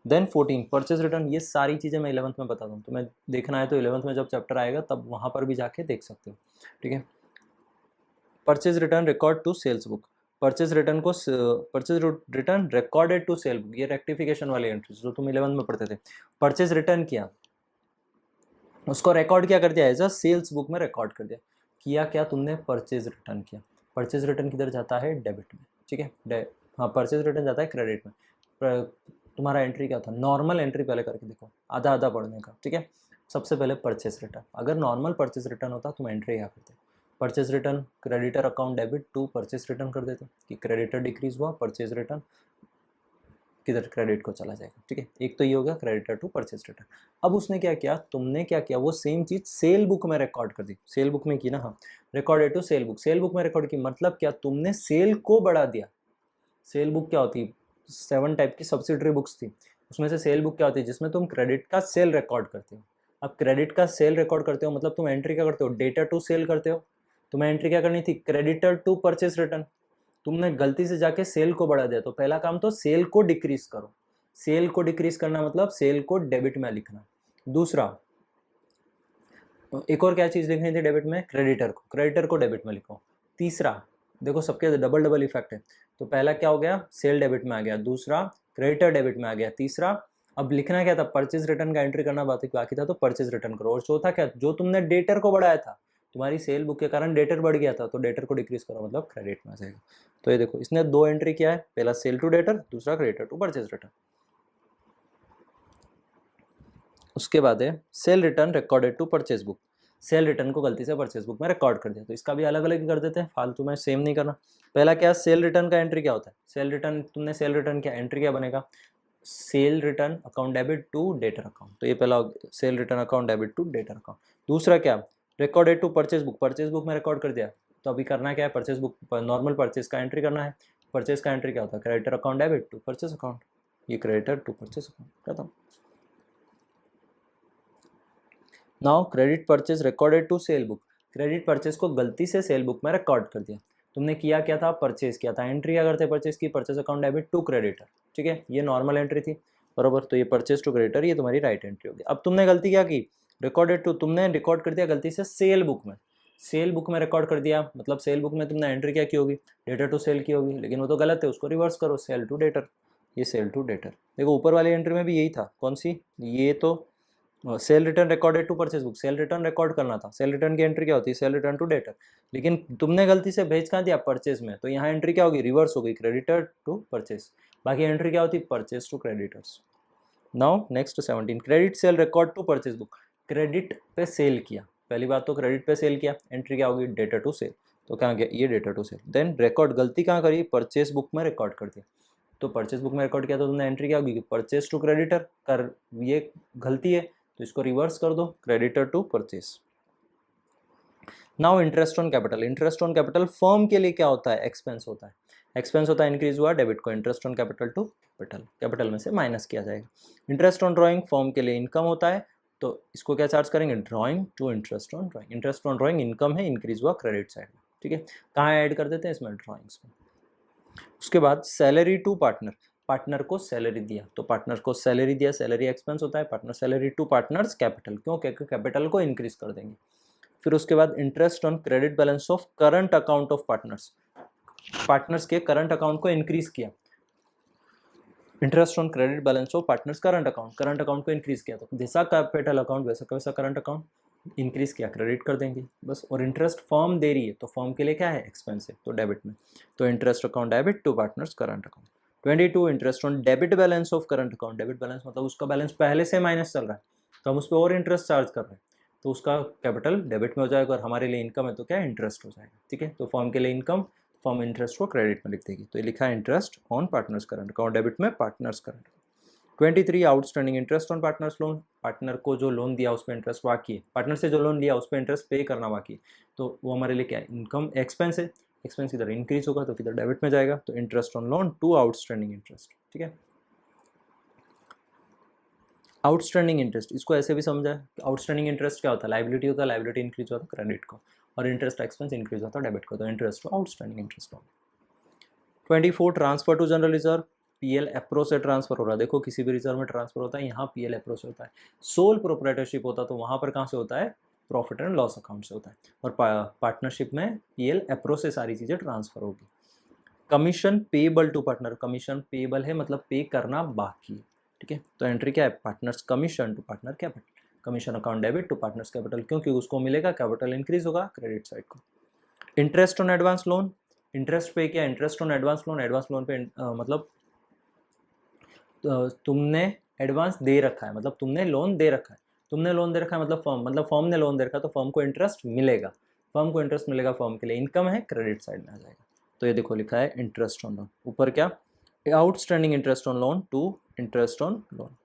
[SPEAKER 1] Then 14 purchase return, ये सारी चीज़ें मैं 11th में बता दूँ, तुम्हें देखना है तो 11th में जब चैप्टर आएगा तब वहाँ पर भी जाके देख सकते हो। ठीक है, purchase return record to sales book, purchase return को purchase return recorded to sale book, ये रेक्टिफिकेशन वाली एंट्रीज जो तुम 11th में पढ़ते थे। परचेज रिटर्न किया, उसको रिकॉर्ड क्या कर दिया? एज अ सेल्स बुक में रिकॉर्ड कर दिया। किया क्या तुमने? परचेज रिटर्न किया। परचेज रिटर्न किधर जाता है? डेबिट में। ठीक है, हाँ परचेज रिटर्न जाता है क्रेडिट में। तुम्हारा एंट्री क्या था, नॉर्मल एंट्री पहले करके देखो, आधा आधा पढ़ने का, ठीक है। सबसे पहले परचेस रिटर्न, अगर नॉर्मल परचेस रिटर्न होता तुम एंट्री क्या करते, purchase return creditor account debit to purchase return कर देते कि क्रेडिटर डिक्रीज हुआ, परचेस रिटर्न किधर क्रेडिट को चला जाएगा, ठीक है। एक तो ये हो गया क्रेडिटर टू परचेस रिटर्न। अब उसने क्या किया, तुमने क्या किया, वो सेम चीज सेल बुक में रिकॉर्ड कर दी, सेल बुक में की ना, हाँ, recorded to sale book, sale book में रिकॉर्ड की, मतलब क्या, तुमने सेल को बढ़ा दिया। सेल बुक क्या होती है, 7 टाइप की सब्सिडरी बुक्स थी, उसमें से सेल बुक क्या होती है, जिसमें तुम क्रेडिट का सेल रिकॉर्ड करते हो। अब क्रेडिट का सेल रिकॉर्ड करते हो मतलब तुम एंट्री क्या करते हो, डेटा टू सेल करते हो। तुम्हें एंट्री क्या करनी थी, क्रेडिटर टू परचेस रिटर्न। तुमने गलती से जाके सेल को बढ़ा दिया, तो पहला काम तो सेल को डिक्रीज करो। सेल को डिक्रीज करना मतलब सेल को डेबिट में लिखना। दूसरा, एक और क्या चीज लिखनी थी डेबिट में, क्रेडिटर को डेबिट में लिखो। तीसरा, देखो सबके डबल डबल इफेक्ट है, तो पहला क्या हो गया, सेल डेबिट में आ गया, दूसरा क्रेडिटर डेबिट में आ गया, तीसरा अब लिखना क्या था, परचेज रिटर्न का एंट्री करना बाकी था, तो परचेज रिटर्न करो। और चौथा क्या, जो तुमने डेटर को बढ़ाया था, तुम्हारी सेल बुक के कारण डेटर बढ़ गया था, तो डेटर को डिक्रीज करो, मतलब क्रेडिट में आ जाएगा। तो ये देखो, इसने 2 एंट्री किया है, पहला सेल टू डेटर, दूसरा क्रेडिटर टू परचेज रिटर्न। उसके बाद है sale return recorded to purchase book, sale return को गलती से परचेज बुक में रिकॉर्ड कर दिया, तो इसका भी अलग अलग कर देते हैं, फालतू में सेम नहीं करना। पहला क्या, सेल रिटर्न का एंट्री क्या होता है, सेल रिटर्न, तुमने सेल रिटर्न क्या एंट्री क्या बनेगा, sale return account debit to debtor account, तो ये पहला sale return account debit to debtor account. दूसरा क्या, recorded to purchase book, purchase book में रिकॉर्ड कर दिया, तो अभी करना क्या है, परचेज बुक नॉर्मल परचेज का एंट्री करना है। परचेज का एंट्री क्या होता है, creditor account debit to purchase account, ये क्रेडिटर टू परचेज अकाउंट खत्म। Now credit purchase recorded to sale book, credit purchase को गलती से सेल बुक में रिकॉर्ड कर दिया। तुमने किया क्या था, परचेज किया था, एंट्री क्या करते परचेज की, purchase account debit to creditor, ठीक है, ये नॉर्मल एंट्री थी, बरोबर, तो ये परचेज टू क्रेडिटर, ये तुम्हारी राइट एंट्री होगी। अब तुमने गलती क्या की, रिकॉर्डेड टू, तुमने रिकॉर्ड कर दिया गलती से सेल बुक में, सेल बुक में रिकॉर्ड कर दिया, मतलब सेल बुक में तुमने एंट्री क्या की होगी, डेटर टू सेल की होगी, लेकिन वो तो गलत है, उसको रिवर्स करो, सेल टू डेटर, ये सेल टू डेटर। देखो ऊपर वाली एंट्री में भी यही था, कौन सी, ये तो sale return recorded to purchase book, sale return record करना था, सेल रिटर्न की एंट्री क्या होती है, सेल रिटर्न टू डेटर, लेकिन तुमने गलती से भेज कहाँ दिया, परचेज में, तो यहाँ एंट्री क्या होगी, रिवर्स हो गई, क्रेडिटर टू परचेज, बाकी एंट्री क्या होती है, purchase to creditors. Now next 17, credit sale record to purchase book, credit पे सेल किया, पहली बात तो क्रेडिट पे सेल किया, एंट्री क्या होगी, डेटर टू सेल, तो कहाँ गया ये debtor to sale, then record गलती कहाँ करी, परचेज बुक में रिकॉर्ड कर दिया, तो परचेज बुक में रिकॉर्ड किया तो तुमने एंट्री क्या होगी, परचेज टू क्रेडिटर कर, ये गलती है तो इसको रिवर्स कर दो, creditor to purchase. Now interest on capital, interest on capital firm के लिए क्या होता है, एक्सपेंस होता है, एक्सपेंस होता है, इंक्रीज हुआ डेबिट को, interest on capital to capital, capital में से माइनस किया जाएगा। इंटरेस्ट ऑन ड्राइंग फर्म के लिए इनकम होता है, तो इसको क्या चार्ज करेंगे, drawing to interest on drawing, interest on drawing income है, इंक्रीज हुआ क्रेडिट साइड में, ठीक है, कहाँ ऐड कर देते हैं इसमें, ड्राइंग्स में। उसके बाद सैलरी टू पार्टनर, पार्टनर को सैलरी दिया, तो पार्टनर को सैलरी दिया, सैलरी एक्सपेंस होता है, partner salary to partners capital, क्यों, क्योंकि कैपिटल को इंक्रीज कर देंगे। फिर उसके बाद interest on credit balance of current account of partners, partners के करंट अकाउंट को इंक्रीज किया, interest on credit balance of partners current account को इंक्रीज किया, तो जैसा कैपिटल अकाउंट वैसा का वैसा करंट अकाउंट इंक्रीज किया, क्रेडिट कर देंगे बस। और इंटरेस्ट फर्म दे रही है, तो फर्म के लिए क्या है, एक्सपेंस है, तो डेबिट में, तो interest account debit to partners current account. 22 interest on debit balance of current account, debit balance मतलब उसका बैलेंस पहले से माइनस चल रहा है, तो हम उस पर और इंटरेस्ट चार्ज कर रहे हैं, तो उसका कैपिटल डेबिट में हो जाएगा, और हमारे लिए इनकम है तो क्या इंटरेस्ट हो जाएगा, ठीक है, तो फर्म के लिए इनकम, फर्म इंटरेस्ट को क्रेडिट में लिख देगी, तो ये लिखा है interest on partners current account, debit में partners current. 23 outstanding interest on partners loan, partner को जो लोन दिया उस पर इंटरेस्ट बाकी है, पार्टनर से जो लोन लिया उस पर इंटरेस्ट पे करना बाकी है, तो वो हमारे लिए क्या है, इनकम, एक्सपेंस है, एक्सपेंस इधर इंक्रीज होगा तो इधर डेबिट में जाएगा, तो interest on loan to outstanding interest, ठीक है। आउटस्टैंडिंग इंटरेस्ट, इसको ऐसे भी समझा है, आउटस्टैंडिंग इंटरेस्ट क्या होता है, लाइबिलिटी होता है, लाइबिलिटी इंक्रीज होता है क्रेडिट को, और इंटरेस्ट एक्सपेंस इंक्रीज होता है डेबिट को, तो interest to outstanding interest. 24 transfer to general reserve, PL appro से ट्रांसफर हो रहा है, देखो किसी भी रिजर्व में ट्रांसफर होता है, यहाँ पीएल एप्रो से होता है। सोल प्रोप्राइटरशिप होता तो वहाँ पर कहाँ से होता है, प्रॉफिट एंड लॉस अकाउंट से होता है, और पार्टनरशिप में पीएल एप्रो से सारी चीज़ें ट्रांसफर होगी। Commission payable to partner, commission payable है मतलब पे करना बाकी, ठीक है, तो एंट्री क्या है, partners commission to partner capital, commission account debit to partners capital, क्योंकि उसको मिलेगा, कैपिटल इंक्रीज होगा क्रेडिट साइड को। Interest on advance loan, interest पे क्या, इंटरेस्ट ऑन एडवांस लोन पे मतलब तुमने एडवांस दे रखा है, मतलब तुमने लोन दे रखा है, तुमने लोन दे रखा है मतलब फर्म ने लोन दे रखा है, तो फर्म को इंटरेस्ट मिलेगा, फर्म को इंटरेस्ट मिलेगा, फर्म के लिए इनकम है, क्रेडिट साइड में आ जाएगा। तो ये देखो लिखा है इंटरेस्ट ऑन लोन, ऊपर क्या, outstanding interest on loan to interest on loan.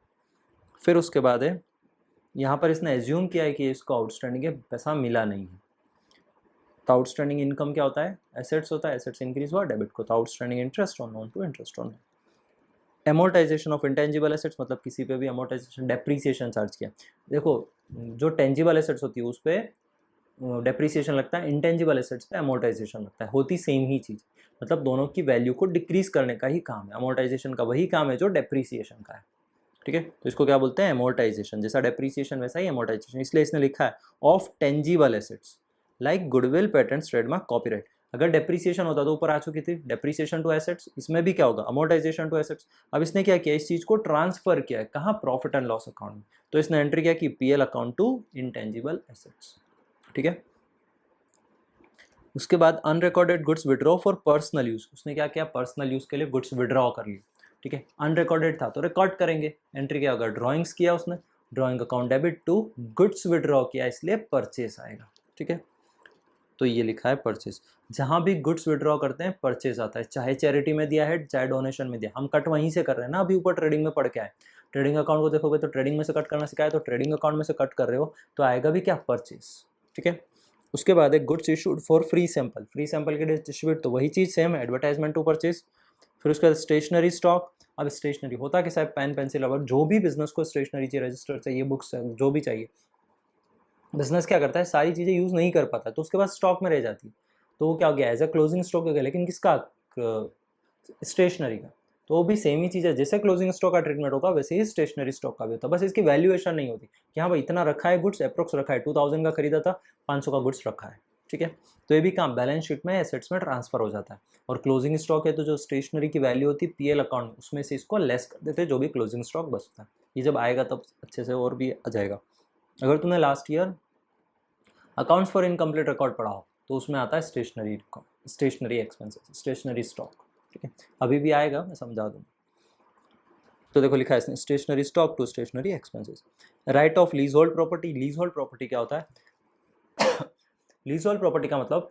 [SPEAKER 1] फिर उसके बाद है यहाँ पर इसने एज्यूम किया है कि इसको आउटस्टैंडिंग है, पैसा मिला नहीं है, तो आउटस्टैंडिंग इनकम क्या होता है, एसेट्स होता है, एसेट्स इंक्रीज हुआ डेबिट को, तो outstanding interest on loan to interest on loan. Amortization of intangible assets, मतलब किसी पे भी अमोर्टाइजेशन डेप्रीसिएशन चार्ज किया। देखो जो टेंजिबल एसेट्स होती है उस पर डेप्रीसिएशन लगता है, इंटेंजिबल एसेट्स पे अमोर्टाइजेशन लगता है, होती सेम ही चीज़, मतलब दोनों की वैल्यू को डिक्रीज करने का ही काम है, अमोर्टाइजेशन का वही काम है जो डेप्रीसिएशन का है। ठीक है, तो इसको क्या बोलते हैं, अमोर्टाइजेशन, जैसा डेप्रीसिएशन वैसा ही अमोर्टाइजेशन, इसलिए इसने लिखा है of tangible assets like goodwill, patents, trademark, copyright. अगर डेप्रीसिएशन होता तो ऊपर आ चुकी थी डेप्रीसिएशन टू एसेट्स, इसमें भी क्या होगा, अमोर्टाइजेशन टू एसेट्स। अब इसने क्या किया, इस चीज को ट्रांसफर किया है कहाँ, प्रॉफिट एंड लॉस अकाउंट में, तो इसने एंट्री क्या की, PL account to intangible assets. ठीक है, उसके बाद unrecorded goods withdraw for personal use, उसने क्या किया, पर्सनल यूज के लिए गुड्स विड्रॉ कर लिए। ठीक है, अनरिकॉर्डेड था तो रिकॉर्ड करेंगे, एंट्री क्या होगा, ड्राइंग्स किया उसने, drawing account debit to goods withdraw किया, इसलिए परचेस आएगा। ठीक है, तो ये लिखा है परचेस, जहां भी गुड्स विड्रॉ करते हैं परचेस आता है, चाहे चैरिटी में दिया है चाहे डोनेशन में दिया, हम कट वहीं से कर रहे हैं ना, अभी ऊपर ट्रेडिंग में पढ़ के आए, ट्रेडिंग अकाउंट को देखोगे तो ट्रेडिंग में से कट करना सिखाया, तो ट्रेडिंग अकाउंट में से कट कर रहे हो तो आएगा भी क्या, परचेस। ठीक है, उसके बाद एक goods issued for free sample, free sample के लिए डिस्ट्रीब्यूट, तो वही चीज़ सेम है, एडवर्टाइजमेंट टू परचेज। फिर उसके बाद स्टेशनरी स्टॉक, अब स्टेशनरी होता कि साहब पेन पेंसिल रबर, जो भी बिजनेस को स्टेशनरी चाहिए, रजिस्टर चाहिए, बुक्स जो भी चाहिए, बिजनेस क्या करता है, सारी चीज़ें यूज़ नहीं कर पाता तो उसके बाद स्टॉक में रह जाती है, तो वो क्या हो गया, एज अ क्लोजिंग स्टॉक हो गया, लेकिन किसका, स्टेशनरी का, तो वो भी सेम ही चीज़ है, जैसे क्लोजिंग स्टॉक का ट्रीटमेंट होगा वैसे ही स्टेशनरी स्टॉक का भी होता है, बस इसकी वैल्यूएशन नहीं होती कि हाँ भाई इतना रखा है गुड्स, अप्रोक्स रखा है, 2000 का खरीदा था, 500 का गुड्स रखा है। ठीक है, तो ये भी काम बैलेंस शीट में एसेट्स में ट्रांसफर हो जाता है, और क्लोजिंग स्टॉक है तो जो स्टेशनरी की वैल्यू होती है पीएल अकाउंट में, उसमें से इसको लेस कर देते हैं, जो भी क्लोजिंग स्टॉक बचता है, ये जब आएगा तब अच्छे से और भी आ जाएगा। अगर तुमने last year accounts for incomplete record पढ़ा हो तो उसमें आता है स्टेशनरी एक्सपेंसेस, स्टेशनरी स्टॉक। ठीक है, अभी भी आएगा, मैं समझा दूँ। तो देखो लिखा है stationery stock to stationery expenses. Write off leasehold property, leasehold property क्या होता है, लीज होल्ड प्रॉपर्टी का मतलब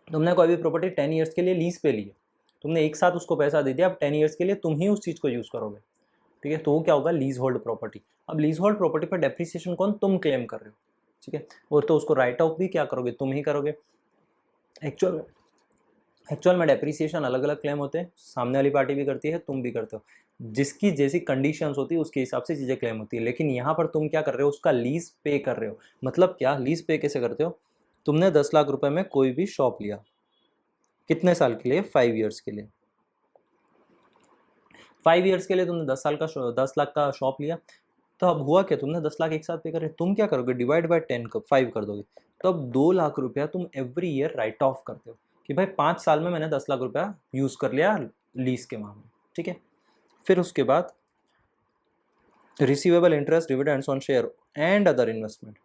[SPEAKER 1] तुमने कोई भी प्रॉपर्टी 10 ईयर्स के लिए लीज पे ली है, तुमने एक साथ उसको पैसा दे दिया, अब 10 ईयर्स के लिए तुम ही उस चीज़ को यूज़ करोगे। ठीक है, तो वो क्या होगा, लीज होल्ड प्रॉपर्टी। अब लीज होल्ड प्रॉपर्टी पर डेप्रिसिएशन कौन, तुम क्लेम कर रहे हो। ठीक है, और तो उसको राइट ऑफ भी क्या करोगे, तुम ही करोगे। एक्चुअल में डेप्रिसिएशन अलग अलग क्लेम होते हैं, सामने वाली पार्टी भी करती है, तुम भी करते हो, जिसकी जैसी कंडीशंस होती है उसके हिसाब से चीज़ें क्लेम होती है, लेकिन यहाँ पर तुम क्या कर रहे हो, उसका लीज पे कर रहे हो। मतलब क्या, लीज पे कैसे करते हो, तुमने 10 लाख रुपए में कोई भी शॉप लिया, कितने साल के लिए, 5 ईयर्स के लिए, 5 ईयर्स के लिए तुमने 10 लाख का शॉप लिया, तो अब हुआ क्या, तुमने 10 लाख एक साथ पे कर रहे, तुम क्या करोगे, डिवाइड बाय 5 कर दोगे, तो अब 2 लाख रुपया तुम एवरी ईयर राइट ऑफ करते हो कि भाई 5 साल में मैंने 10 लाख रुपया यूज़ कर लिया लीज के मामले। ठीक है, फिर उसके बाद receivable interest dividends on share and other investment.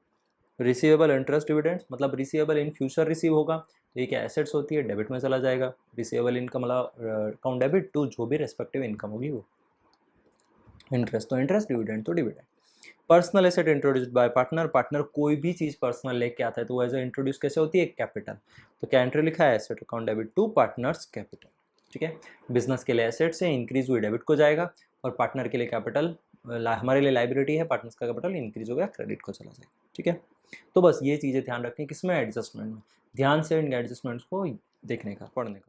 [SPEAKER 1] Receivable interest dividends मतलब रिसीवेबल इन फ्यूचर रिसीव होगा, ये क्या एसेट्स होती है, डेबिट में चला जाएगा, रिसीवेबल इनकम मतलब अकाउंट डेबिट टू जो भी रेस्पेक्टिव इनकम होगी वो, इंटरेस्ट तो इंटरेस्ट, डिविडेंड तो dividend. Personal asset introduced by partner, partner कोई भी चीज़ पर्सनल लेके आता है तो वो एज इंट्रोड्यूस कैसे होती है, कैपिटल, तो क्या एंट्री लिखा है, asset account debit to partners capital. ठीक है, बिजनेस के लिए एसेट से इंक्रीज हुई डेबिट को जाएगा, और पार्टनर के लिए कैपिटल, हमारे लिए लाइबिलिटी है, पार्टनर्स का कैपिटल इंक्रीज हो गया, क्रेडिट को चला जाएगा। ठीक है, तो बस ये चीज़ें ध्यान रखें, किसमें, एडजस्टमेंट में, ध्यान से इन एडजस्टमेंट्स को देखने का, पढ़ने का।